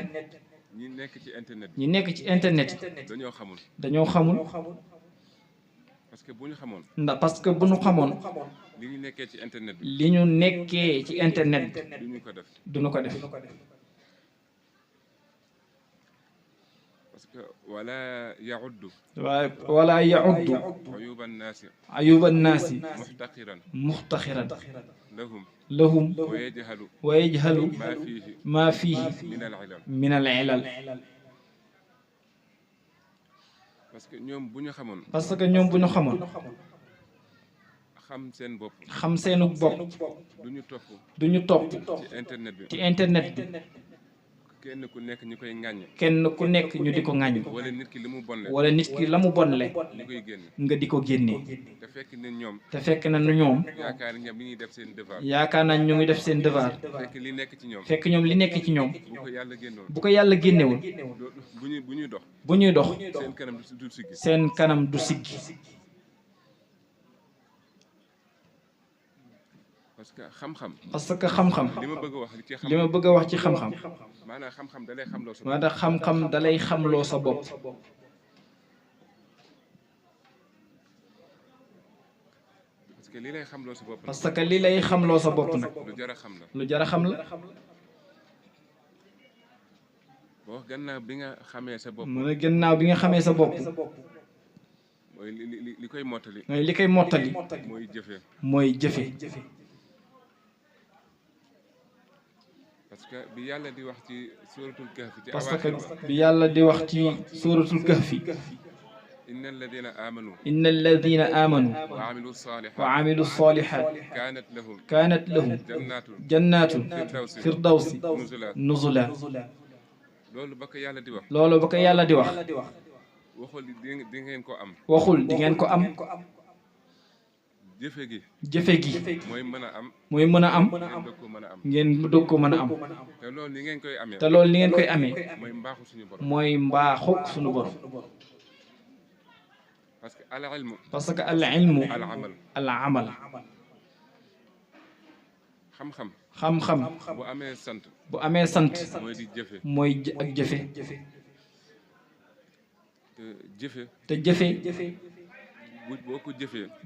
ñi nekk ci internet. ñi nekk ci internet. dañoo xamul. dañoo xamul. parce que bu ñu xamoon. ndax parce que bu ñu xamoon. li ñu nekkee ci internet bi. li ñu nekkee ci internet bi. duñu ko def. duñu ko def. parce que wala yauddu. waaye wala yauddu. ayuba naasi. ayuba naasi. muxtaqiran. muxtaqiran. lahum. wa yajhalu. maa fiihi. min al ilal. parce que ñoom bu ñu xamoon. parce que ñoom bu ñu xamoon. xam seen bopp. xam seenu bopp. duñu topp. duñu topp. ci internet bi. ci internet bi. kenn ku nekk ñu koy ŋàññ. kenn ku nekk ñu di ko ŋàññ. wala nit ki li mu bonle. wala nit ki la mu bonle. ñu koy génne. nga di ko génnee. te fekk ne ñoom. te fekk na ñoom. yaakaar nañ ñoom li ñuy def seen devoir. yaakaar nañ ñu ngi def seen devoir. fekk li nekk ci ñoom. fekk ñoom li nekk ci ñoom. bu ko yàlla génnewoon. bu ko yàlla génnewul. bu ñuy dox. bu ñuy dox. seen kanam du siggi. seen kanam du siggi. parce que xam-xam. parce que xam-xam. li ma bëgg a wax ci xam-xam. li ma bëgg a wax ci xam-xam. maanaam xam-xam dalay xamloo sa bopp. maanaam xam-xam dalay xamloo sa bopp. parce que li lay xamloo sa bopp. parce que li lay xamloo sa bopp nag. lu jar a xam la. lu jar a xam la. boo gannaaw bi nga xamee sa bopp. mu ne gannaaw bi nga xamee sa bopp. mooy li koy mottali. mooy li koy mottali. mooy jëfe. mooy jëfe. parce que bi yàlla di wax ci suuratul kahfi. ci parce que bi yàlla di wax ci suuratul kahfi. inna alladina amanu. inna alladina amanu. wa amilu salihat. kaanat lahum. jannaatu. firdawsi. nuzula. loolu ba ko yàlla di wax. loolu ba ko yàlla di wax. waxul di ngeen ko am. waxul di ngeen ko am. jëfe gi. jëfe gi. mooy mën a am. mooy mën a am. ngeen doog ko mën a am. te loolu ni ngeen koy amee. te loolu ni ngeen koy amee. mooy mbaaxu suñu borom. mooy mbaaxu suñu borom. parce que al ilmu al amal xam-xam bu amee sant mooy ak jëfe te jëfe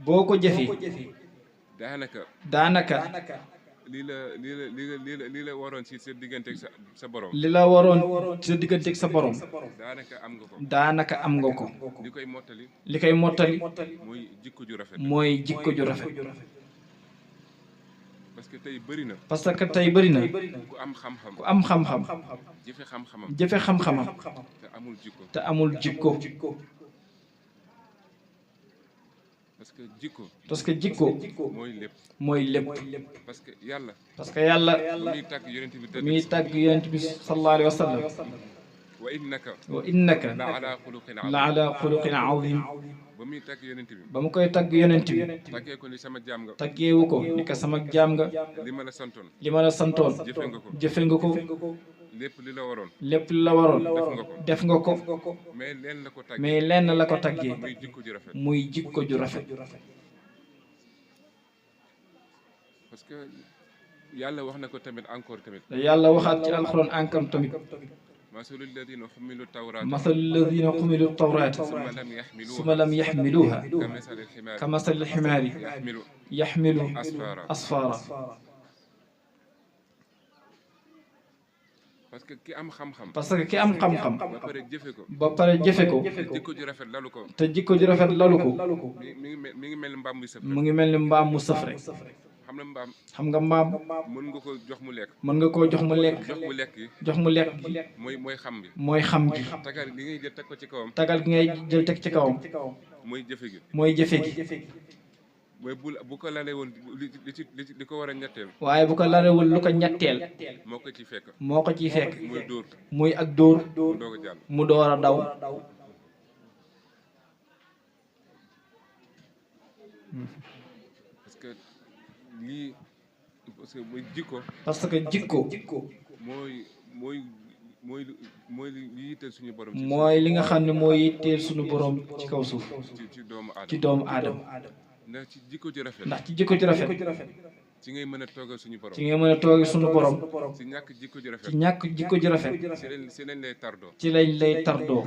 boo ko jëfee daanaka li la waroon ci sa digganteeg sa borom. li la waroon ci sa digganteeg sa borom. daanaka am nga ko. li koy mottali. mooy jikko ju rafet. mooy jikko ju rafet. parce que tey bëri na. parce que tey bëri na. ku am xam-xam. ku am xam-xam. jëfe xam-xamam. jëfe xam-xamam. te amul jikko. te amul jikko. parce que jikko mooy lépp parce que yàlla muy tàgg yonent bi sallallahu alayhi wa sallam wa innaka la ala xuluqin azim ba mu koy tàgg yonent bi tàggeewu ko ni ko sama jaam nga li ma la santoon jëfe nga ko lépp li la waroon def nga ko mais lenn la ko tàggee muy jikko ju rafet parce que yàlla wax na ko tamit encore tamit yàlla waxaat ci alxuraan encore tamit masalu alladina xumilu tawrata summa lam yaxmiluha ka masali alximaari yaxmilu asfara parce que ki am xam-xam. ba pare jëfe ko. te jikko ju rafet lalu ko. te jikko ju rafet lalu ko. mi ngi mel ni mbaam muy sëf. mu ngi mel ni mbaam mu sëf rek. xam nga mbaam. mën nga ko jox mu lekk. mën nga koo jox mu lekk. jox mu lekk. mooy xam bi. mooy xam gi. tagal gi ngay jël teg ko ci kawam. tagal gi ngay jël teg ci kawam. mooy jëfe gi. mooy jëfe gi. mooy bu ko lalee woon li ko war a ñetteel. waaye bu ko lalewul lu ko ñetteel. moo ko ciy fekk. muy dóor. muy ak dóor. mu door a daw. parce que lii mooy jikko. parce que jikko. mooy li yitteel suñu borom. mooy li nga xam ne mooy yitteel suñu borom ci kaw suuf. ci doomu aadama. ndax ci jikko ju rafet. ci ngay mën a toogal suñu borom. ci ngay mën a toogal suñu borom. ci ñàkk jikko ju rafet. ci ñàkk jikko ju rafet. ci lañ lay tardoo. ci lañ lay tardoo.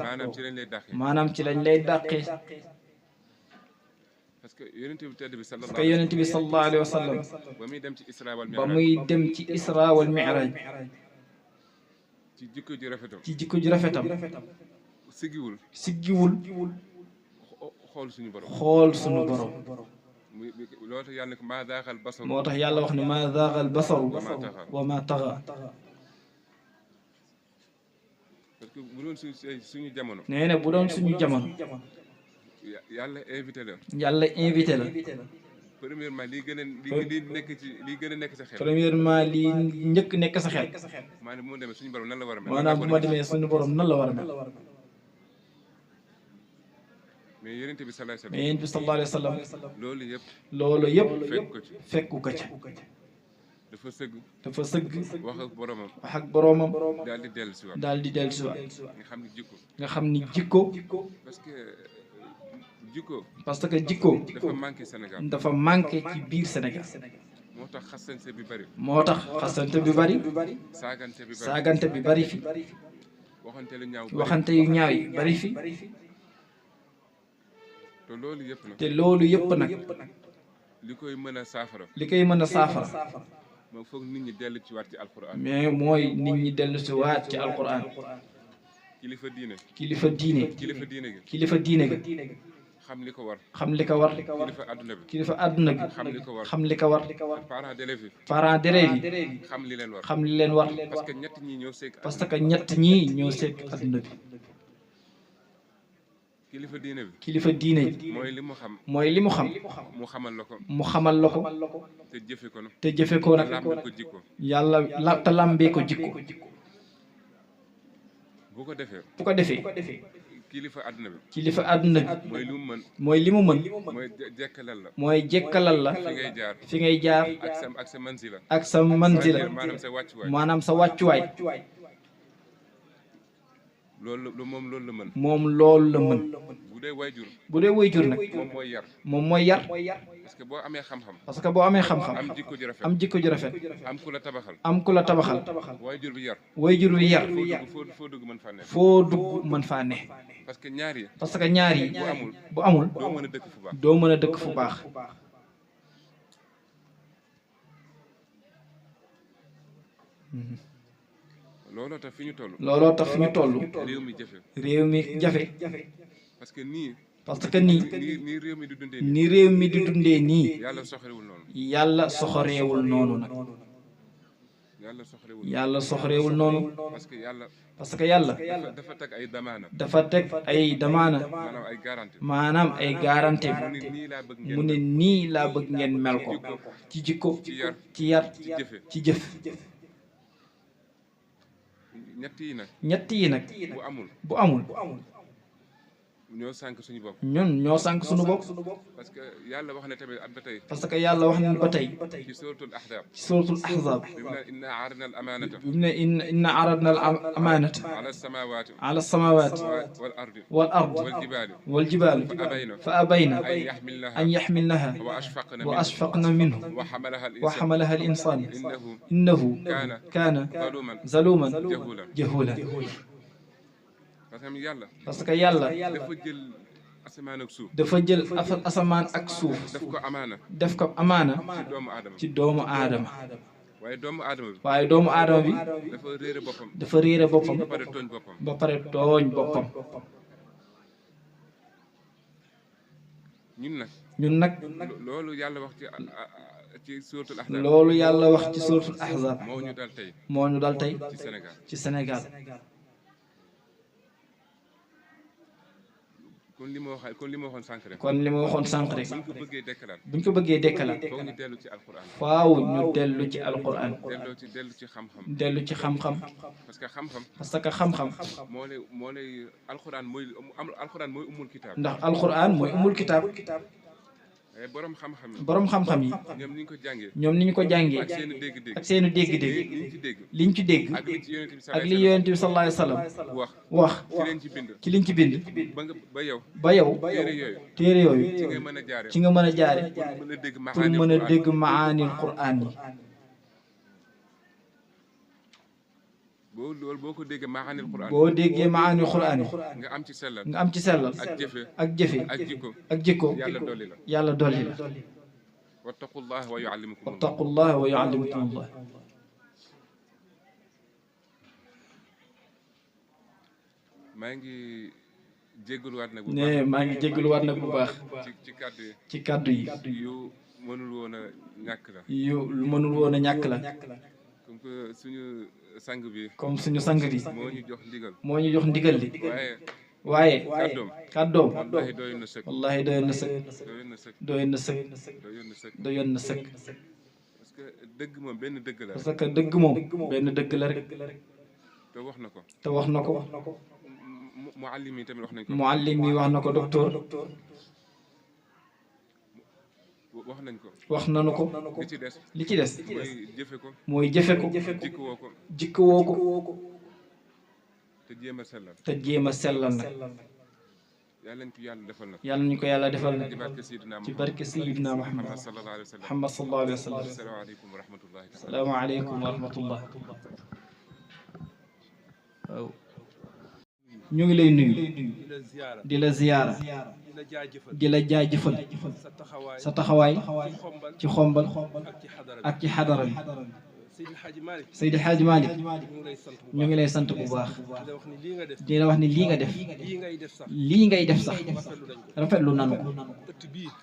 maanaam ci lañ lay dàqee. parce que yonent bi tedd bi sallallahu alayhi wa sallam. ba muy dem ci Isra wal Mi'raj. ba muy dem ci Isra wal Mi'raj. ci jikko ju rafetam. ci jikko ju rafetam. siggiwul. xool suñu borom. loolu tax yàlla ne ko maa zaaxal basaru. moo tax yàlla wax ne maa zaaxal basaru. wa maa taxa. parce que bu doon suñu jamono. nee na bu doon suñu jamono. yàlla invité la. premièrement lii gën a nekk sa xel. premièrement lii njëkk nekk sa xel. maanaam bu ma demee suñu borom nan la war a mel. maanaam bu ma demee suñu borom nan la war a mel. mais yonent bi sallallahu alayhi wa sallam. loolu yëpp. fekku ko ci. dafa sëgg. wax ak boromam. daal di dellusiwaat. nga xam ni jikko. parce que jikko. dafa manqué Sénégal. dafa manqué ci biir Sénégal. moo tax xasante bi bari. saagante bi bari fi. waxante yu ñaaw yi bari fi. te loolu yëpp nag. li koy mën a saafara. mooy foog nit ñi dellu ci waat ci alquran. mais mooy nit ñi dellu ci waat ci alquran. kilifa diine ga. xam li ko war. kilifa àdduna bi. xam li ko war. parents d'élèves yi. xam li leen war. parce que ñett ñii ñoo sekk àdduna bi. kilifa diine bi. mooy li mu xam. mu xamal la ko. te jëfe ko nag. yàlla te làmbee ko jikko. bu ko defee. kilifa àdduna bi. mooy li mu mën. mooy jekkalal la. fi ngay jaar. ak sa manzila. maanaam sa wàccuwaay. loolu moom loolu la mën. moom loolu la mën. bu dee wayjur. bu dee wayjur nag. moom mooy yar. moom mooy yar. parce que boo amee xam-xam. parce que boo amee xam-xam. am jikko ju rafet. am jikko ju rafet. am ku la tabaxal. am ku la tabaxal. wayjur bi yar. wayjur bi yar. foo dugg mën faa ne. foo dugg mën faa ne. parce que ñaar yi. parce que ñaar yi. bu amul. bu amul. doo mën a dëkk fu baax. doo mën a dëkk fu baax. looloo tax fi ñu toll. looloo tax fi ñu toll. réew mi jafe. réew mi jafe. parce que nii. parce que nii. nii réew mi di dundee nii. ni réew mi di dundee nii. yàlla soxorewul noonu. yàlla soxoreewul noonu nag. yàlla soxoreewul noonu. parce que yàlla. parce que yàlla. dafa teg ay damaana. dafa teg ay damaana. maanaam ay garanti. maanaam ay garanti. mu ne nii laa bëgg ngeen mel ko. ci jikko. ci yar. ci jëf. ñett yi nag. bu amul. ñoo sànq suñu bopp. ñun ñoo sànq suñu bopp. parce que yàlla wax na tamit ba tey. parce que yàlla wax na ba tey. ci suratul ahzab. ci suratul ahzab. bi mu ne inna aradna al amanata. bi mu ne inna aradna al amanata. ala samawati. ala samawati. wal ardi. wal ardi. wal jibali. wal jibali. fa abayna. an yaxmilnaha. wa ashfaqna minhu. wa xamalaha al insan. innahu kaana zaluman jahulan. parce que yàlla. dafa jël asamaan ak suuf. dafa jël asamaan ak suuf. def ko amaana. def ko amaana. ci doomu aadama. waaye doomu aadama bi. waaye doomu aadama bi. dafa réere boppam. dafa réere boppam. ba pare tooñ boppam. ba pare tooñ boppam. ñun nag. loolu yàlla wax ci suratul ahzab. loolu yàlla wax ci suratul ahzab. moo ñu dal tey. moo ñu dal tey. ci Sénégal. ci Sénégal. kon li ma waxoon sànq rek. kon li ma waxoon sànq rek. buñ ko bëggee dekkalaat. buñ ko bëggee dekkalaat. foog ñu dellu ci alquran. faaw ñu dellu ci alquran. dellu ci xam-xam. dellu ci xam-xam. parce que xam-xam. parce que xam-xam. moo lay alquran mooy umul kitaab. ndax alquran mooy umul kitaab. borom xam-xam yi. borom xam-xam yi. ñoom ni ñu ko jàngee. ñoom ni ñu ko jàngee. ak seen dégg-dégg. ak seen dégg-dégg. liñ ci dégg. ak li yonent bi sallallahu alayhi wa sallam. wax. ci liñ ci bind. ba yow. téere yooyu. ci nga mën a jaare. pour mën a dégg maanil quraan yi. loolu boo ko déggee maanil quraan. boo déggee maanil quraan yi. nga am ci sellal. nga am ci sellal. ak jëfe. ak jikko. yàlla dolli la. wattaqullaha wa yuallimukumullah. wattaqullaha wa yuallimukumullah. maa ngi jégaluwaat nag bu baax ne maa ngi jégaluwaat nag bu baax. ci kàddu yi. ci kàddu yi. yu mënul woon a ñàkk la. yu mënul woon a ñàkk la. comme que suñu sang bi. comme suñu sang bi. moo ñu jox ndigal. moo ñu jox ndigal li. waaye. kàddoom. wallahi doyoon na sëkk. wallahi doyoon na sëkk. doyoon na sëkk. doyoon na sëkk. parce que dëgg moom benn dëgg la. parce que dëgg moom benn dëgg la rek. te wax na ko. te wax na ko. muallim yi tamit wax nañ ko. muallim yi wax na ko docteur. wax nañ ko. wax nañu ko. li ci des. mooy jëfe ko. mooy jëfe ko. jikkoo ko. jikkoo ko. te jéem a sellal. te jéem a sellal nag. yàlla ñu ko yàlla defal nag. yàlla ñu ko yàlla defal nag. ci barke Seydina Muhammad. Muhammad sallallahu alayhi wa sallam. asalaamaaleykum wa rahmatullahi. asalaamaaleykum wa rahmatullah. waaw. ñu ngi lay nuyu. di la ziyaara. di la jaajëfal. sa taxawaay. ci xombal. ak ci xadara bi. Seydi Hadji Malick ñu ngi lay sant bu baax. di la wax ni lii nga def. lii ngay def sax. rafetlu nanu ko.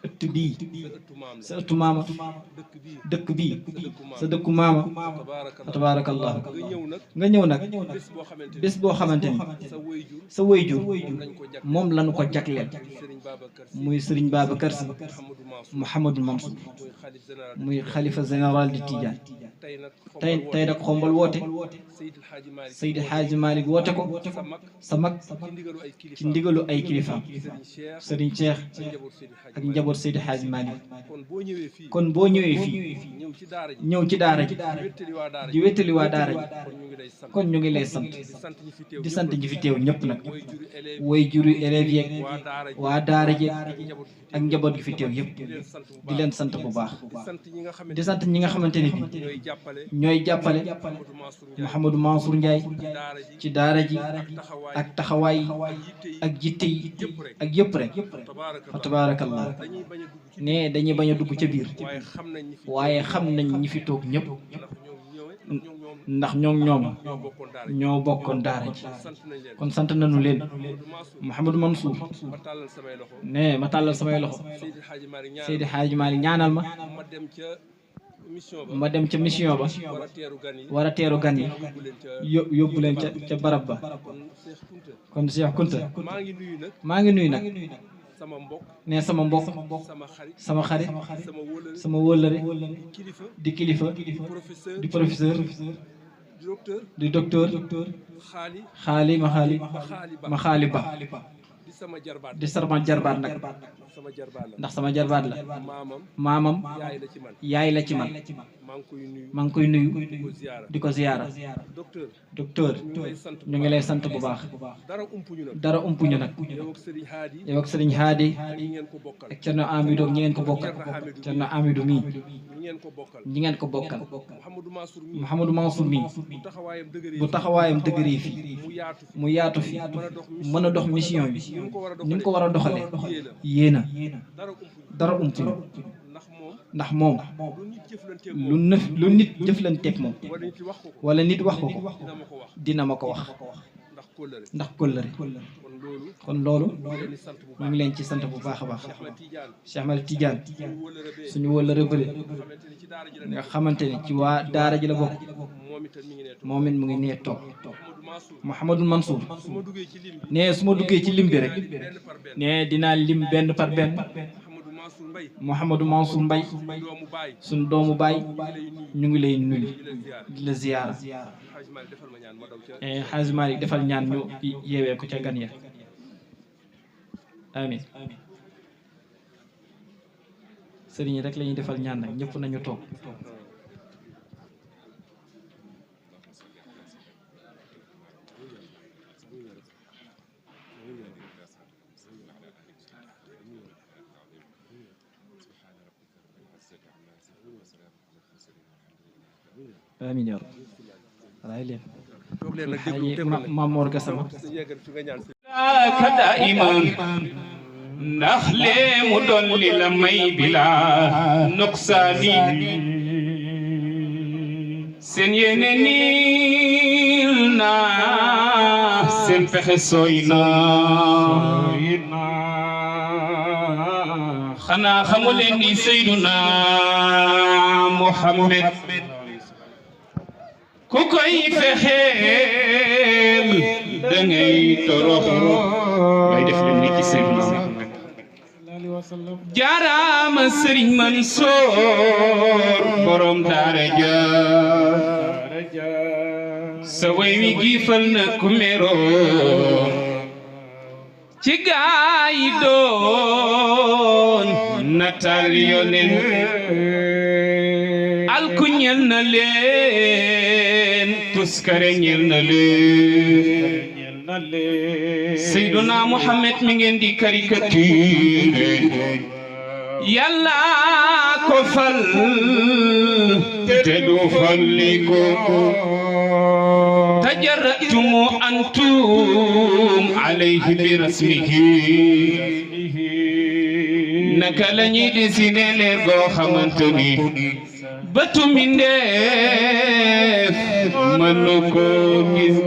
ëtt bii. sa ëttu maama. dëkk bii. sa dëkku maama. tabaarakallah. nga ñëw nag. bés boo xamante ni. sa wayjur moom lañu ko jagleel muy Serigne Babacar Sy Mouhamadou Mansour muy xalifa général di Tidiane tey nag xombal woote Seydi Hadji Malick woote ko sa mag ci ndigalu ay kilifaam Serigne Cheikh ak njaboot Seydi Hadji Malick kon boo ñëwee fii ñëw ci daara ji di wéttali waa daara ji kon ñu ngi lay sant di sant ñi fi teew ñëpp nag way juru élèves yeeg waa daara ji ak njaboot gi fi teew yëpp di leen sant bu baax di sant ñi nga xamante ne bi ñooy jàppale Mouhamadou Mansour Ndiaye ci daara ji ak taxawaay ak jitte yi ak yëpp rek fa tabaarakallah ne dañuy bañ a dugg ca biir waaye xam nañ ñi fi toog ñëpp ndax ñoom ñoo bokkoon daara ji kon sant nañu leen Mouhamadou Mansour ne ma tàllal samay loxo Seydi Hadji Malick ñaanal ma dem ca mission ba war a teeru gan yi yóbbu leen ca barab ba kon Cheikh Kounta maa ngi nuyu nag ne sama mbokk sama xarit sama wóllëre di kilifa di professeur di docteur xaali ma xaali ba di sama jarbaat nag ndax sama jarbaat la maamam yaay la ci man maa ngi koy nuyu di ko ziyaara docteur ñu ngi lay sant bu baax dara umpuñu nag yow ak Serigne Hadi ak Cerno Amidou ñi ngeen ko bokkal Cerno Amidou mii ñi ngeen ko bokkal Mouhamadou Mansour mii bu taxawaayam dëgëree fi mu yaatu fi mën a dox mission bi ni mu ko war a doxalee yéena dara umpuñu ndax moom lu nit jëflanteeg moom wala nit wax ko dina ma ko wax ndax kóllëre kon loolu ñu ngi leen ci sant bu baax a baax Cheikh Ahmed Tidiane suñu wóllëre bële nga xamante ne ci waa daara ji la bokk moom it mu ngi nee toog Mouhamadou Mansour ne su ma duggee ci lim bi rek ne dinaa lim benn par benn Mouhamadou Mansour Mbaye suñ doomu baay ñu ngi lay nuyu di la ziyaara Hadji Malick defal ñaan ñu yeewee ko ca gan ya amin sëriñ rek la ñuy defal ñaan nag ñëpp nañu toog amiin yaa rabbi walaay leen Mamor Gassama ka daiman ndax lee mu dolli la may bila nuqsaani seen yéene niil na seen pexe sooy na xanaa xamu leen ni Seyduna Muhammad ku koy fexeel da ngay torox ngay def leen ni ci Seydina Muhammad jaaraama Sëriñ Mansoor borom daara ja sa way wi giifal na ku meroo ci gaay doon natal yonen alku ñel na leen tuskare ñel na leen Seyduna Muhammad mi ngeen di caricature Yàlla ko fal te du falli ko tajarratum antum alayhi bi rasmihi naka lañuy dessiné leer goo xamante ni bëtu mindeef mënu ko gis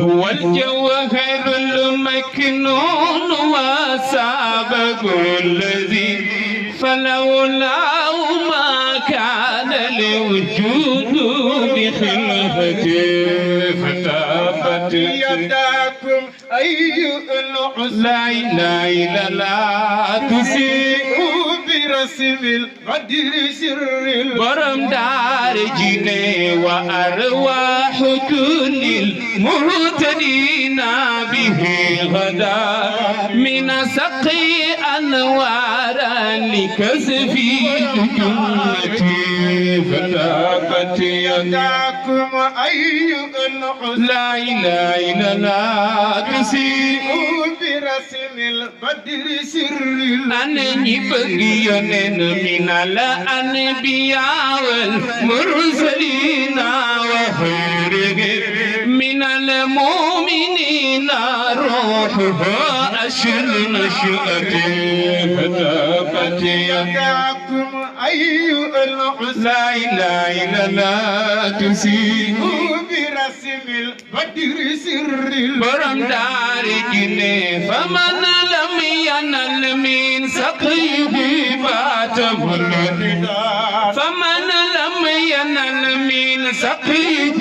huwal jawharul maknun wa sabaqul ladhi falawlaa ma kaana liwujuudi bi xilqati fatabat yadakum لا إله إلا الله تسيء برسم القدر سر البرم دار جني وأرواح كل المهتدين به غدا من سقي أنوارا لكسف الجنة فتاقت يداكم أيها لا إله إلا الله تسيء برسم القدر سر أنني بقيا من الأنبياء والمرسلين وخيرهم من المؤمنين روحها أشر نشأتي فتاقت يداكم أيها لا إله إلا الله تسيء برسم القدر سر البرم دار جني فمن لم ينل من سقيه بات ملك فمن لم ينل من سقيه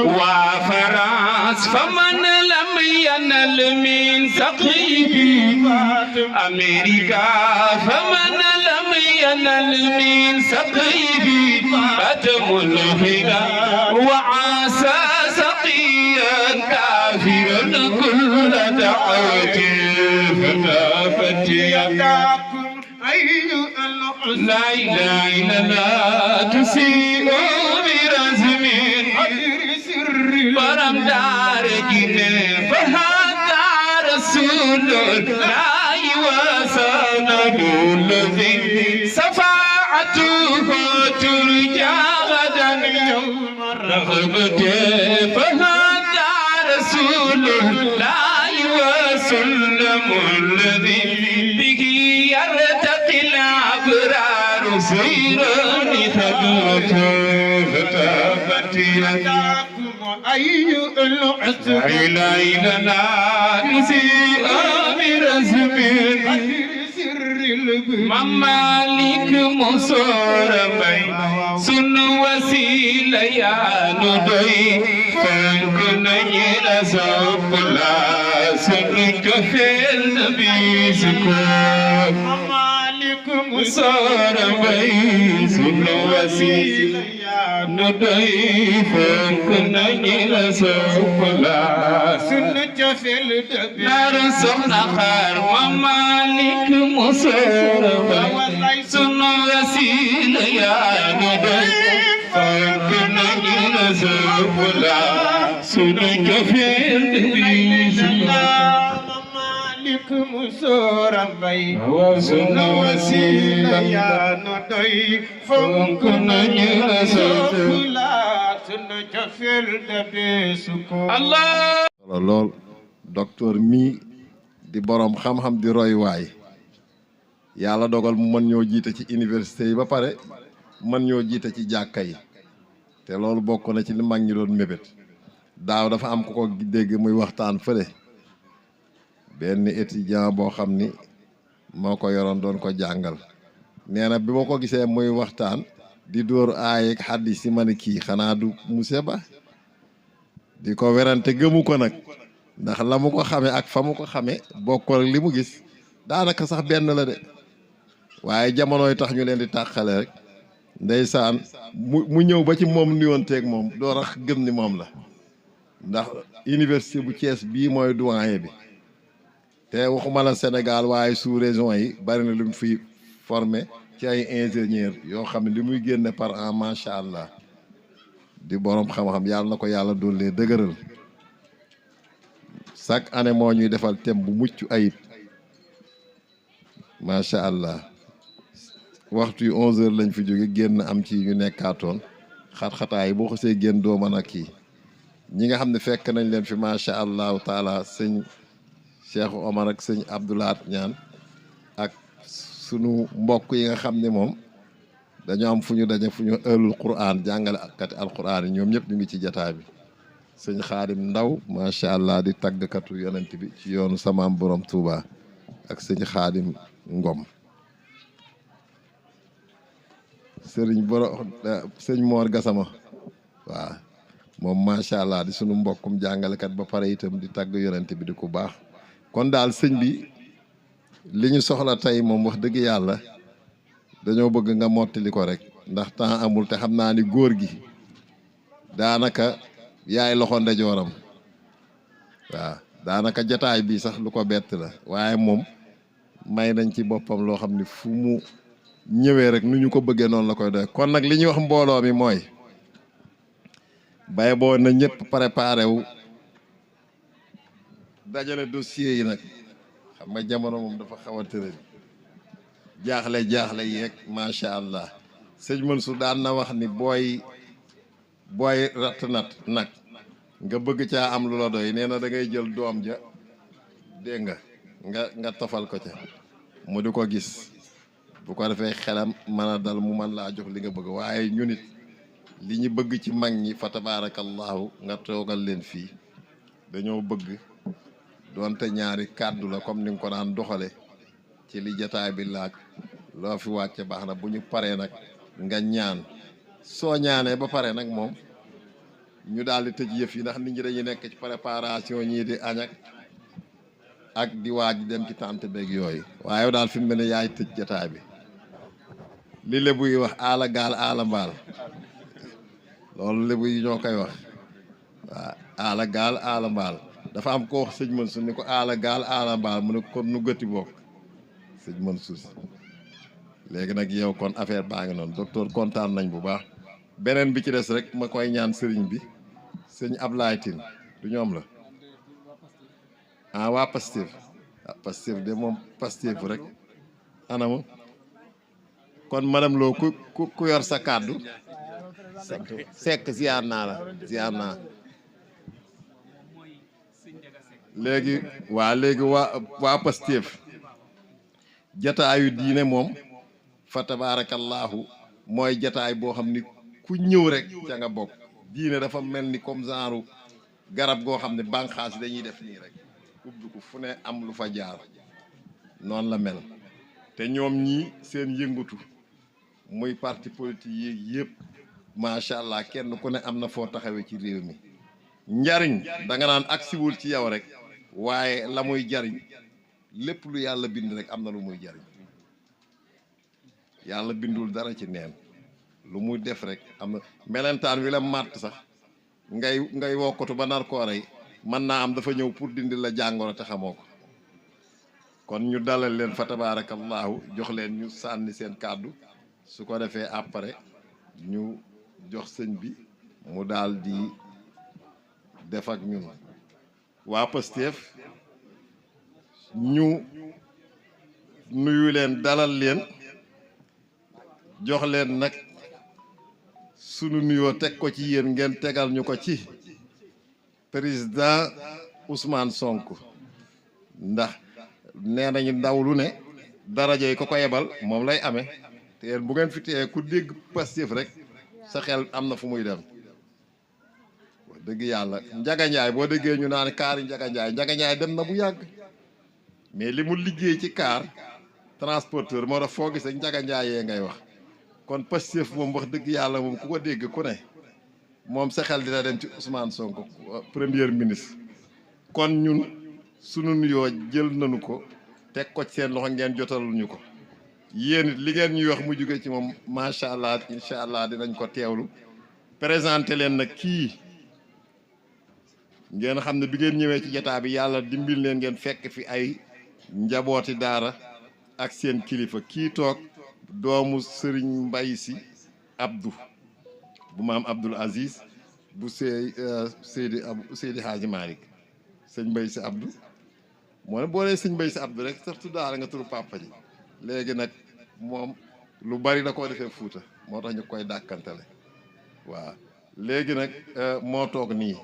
وفراس فمن لم ينل من سقيه أمريكا فمن لم ينل من سقيه أتم الهدى وعسى سقيا كافرا كل دعوة فتافت يداكم أيها لا إله إلا الله تسيء برزم سر برم دار جنة فهذا رسول الله وسند الذي شفاعته ترجى غدا يوم الرغبة فهذا رسول الله وسلم الذي به يرتقي الأبرار سيرا ثبوته فتابت يداكم أيها العسر لا إله إلا الله نسيء برزم ممالك مصور بين سن وسيلة يا ندوي فانكن يلا سوكلا سن كفيل نبي سكون ممالك مصور بين سن وسيلة يا ندوي فانكن يلا سوكلا سن كفيل نبي نار سخنا خار ممالك مصور سن وسيلة يا ندوي فانكن يلا سوكلا سن كفيل نبي سكون ممالك مصور بين سن وسيلة يا ندوي فانكن يلا سوكلا سن كفيل نبي سكون الله lool docteur mii di borom xam-xam di roy waay yàlla dogal mu mën ñoo jiite ci université yi ba pare mën ñoo jiite ci jàkka yi te loolu bokk na ci li mag ñi doon mébét daaw dafa am ku ko dégg muy waxtaan fële benn étudiant boo xam ni moo ko yoroon doon ko jàngal nee na bi ma ko gisee muy waxtaan di dóor aay ak xaddis si ma ne kii xanaa du Moussa Ba di ko werante gëmu ko nag ndax la mu ko xame ak fa mu ko xame bokkul ak li mu gis daanaka sax benn la de waaye jamonoy tax ñu leen di tàqale rek ndeysaan mu ñëw ba ci moom nuyoonteeg moom doo rax gëm ni moom la ndax université bu Thiès bii mooy doyen bi te waxuma la Sénégal waaye sous région yi bari na lu mu fi formé ci ay ingénieur yoo xam ne li muy génne par an macha allah di borom xam-xam yàlla na ko yàlla dolli dëgëral chaque année moo ñuy defal thème bu mucc ayib macha allah waxtu yu 11h lañ fi jóge génn am ci ñu nekkaatoon xat-xataay boo xasee génn doo mën a kii ñi nga xam ne fekk nañ leen fi macha allahu taala sëñ Cheikh Omar ak sëñ Abdoulaat ñaan ak sunu mbokk yi nga xam ne moom dañoo am fu ñu daje fu ñu ëllul Qur'an jàngale kati alquran yi ñoom ñëpp ñu ngi ci jataa bi sëñ Xaadim Ndaw macha allah di tàggkatu yonent bi ci yoonu samaam borom Touba ak sëñ Xaadim Ngom sëriñ borom sëñ Moor Gasama waaw moom macha allah di sunu mbokkum jàngalekat ba pare itam di tàgg yonent bi di ku baax kon daal sëñ bi li ñu soxla tey moom wax dëgg yàlla dañoo bëgg nga mottali ko rek ndax temps amul te xam naa ni góor gi daanaka yaay loxo ndeyjooram waaw daanaka jataay bi sax lu ko bett la waaye moom may nañ ci boppam loo xam ni fu mu ñëwee rek nu ñu ko bëggee noonu la koy doy kon nag li ñuy wax mbooloo mi mooy bay boo na ñëpp préparé wu dajale dossier yi nag xam nga jamono moom dafa xaw a tëral jaaxle yeeg macha allah sëñ Mansour daan na wax ni booy ratt nag nga bëgg caa am lu la doy nee na da ngay jël doom ja dégg nga tofal ko ca mu di ko gis bu ko defee xelam mën a dal mu mën laa jox li nga bëgg waaye ñu nit li ñu bëgg ci mag ñi fa tabaarakallaahu nga toogal leen fii dañoo bëgg doonte ñaari kàddu la comme ni nga ko daan doxale ci li jataay bi laaj loo fi wàcce baax na bu ñu paree nag nga ñaan soo ñaanee ba pare nag moom ñu daal di tëj yëf yi ndax nit ñi dañuy nekk ci préparation ñii di añ ak di waaj dem ci tànt beeg yooyu waaye daal fi mu ne yaay tëj jataay bi li lébu yi wax aala gaal aala mbaal loolu lébu yi ñoo koy wax waaw aala gaal aala mbaal dafa am ko wax sëñ Mansour ni ko aala gaal aala mbaal mu ne kon nu gëti bokk sëñ Mansour si léegi nag yow kon affaire baa ngi noonu docteur kontaan nañ bu baax beneen bi ci des rek ma koy ñaan sëriñ bi sëñ Ablaye Tine du ñoom la ah waa Pastef Pastef de moom Pastef rek anamu kon madame Lo ku yor sa kàddu sekk ziar naa la ziar naa léegi waa Pastef jataayu diine moom fa tabaarakallaahu mooy jataay boo xam ni ku ñëw rek ca nga bokk diine dafa mel ni comme genre garab goo xam ne bànqaas yi dañuy def nii rek ubbi ko fu ne am lu fa jaar noonu la mel te ñoom ñii seen yëngatu muy parti politique yi yëpp macha allah kenn ku ne am na foo taxawee ci réew mi njariñ da nga naan agsiwul ci yow rek waaye la muy jariñ lépp lu yàlla bind rek am na lu muy jariñ yàlla bindul dara ci neen lu muy def rek am na melentaan wi la màtt sax ngay wokkatu ba nar koo rey mën naa am dafa ñëw pour dindi la jàngoro te xamoo ko kon ñu dalal leen fa tabaarakallaahu jox leen ñu sànni seen kàddu su ko defee après ñu jox sëñ bi mu daal di def ak ñun waa Pastef ñu nuyu leen dalal leen jox leen nag sunu nuyoo teg ko ci yéen ngeen tegal ñu ko ci président Ousmane Sonko ndax nee nañu ndaw lu ne daraja yi ko ko yebal moom lay amee te yéen bu ngeen fi téye ku dégg Pastef rek sa xel am na fu muy dem wax dëgg yàlla Njaga Njaay boo déggee ñu naan kaari Njaga Njaay dem na bu yàgg mais li mu liggéey ci kaar transporteur moo tax foo gis rek Njaga Njaay yee ngay wax kon Pastef moom wax dëgg yàlla moom ku ko dégg ku ne moom sa xel dina dem ci Ousmane Sonko premier ministre kon ñun sunu nuyoo jël nañu ko teg ko ci seen loxo ngeen jotaluñu ko yéen it li ngeen ñuy wax mu jóge ci moom macha allah incha allah dinañ ko teewlu présenté leen nag kii ngeen xam ne bi ngeen ñëwee ci jataa bi yàlla dimbil leen ngeen fekk fi ay njabooti daara ak seen kilifa kii toog doomu Serigne Mbaye Sy Abdou bu maam Abdoul Aziz bu Seydi Hadji Malick sëñ Mbaye Sy Abdou moo ne boo nee sëñ Mbaye Sy Abdou rek sax tuddaale nga turu papa ji léegi nag moom lu bari da koo defee Fuuta moo tax ñu koy dàkkantale waaw léegi nag moo toog nii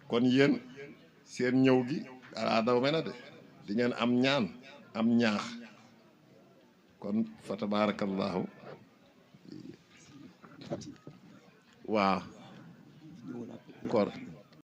kon yéen seen ñëw gi alaa daw me na de di ngeen am ñaan am ñaax kon fa tabarakallahu waaw kor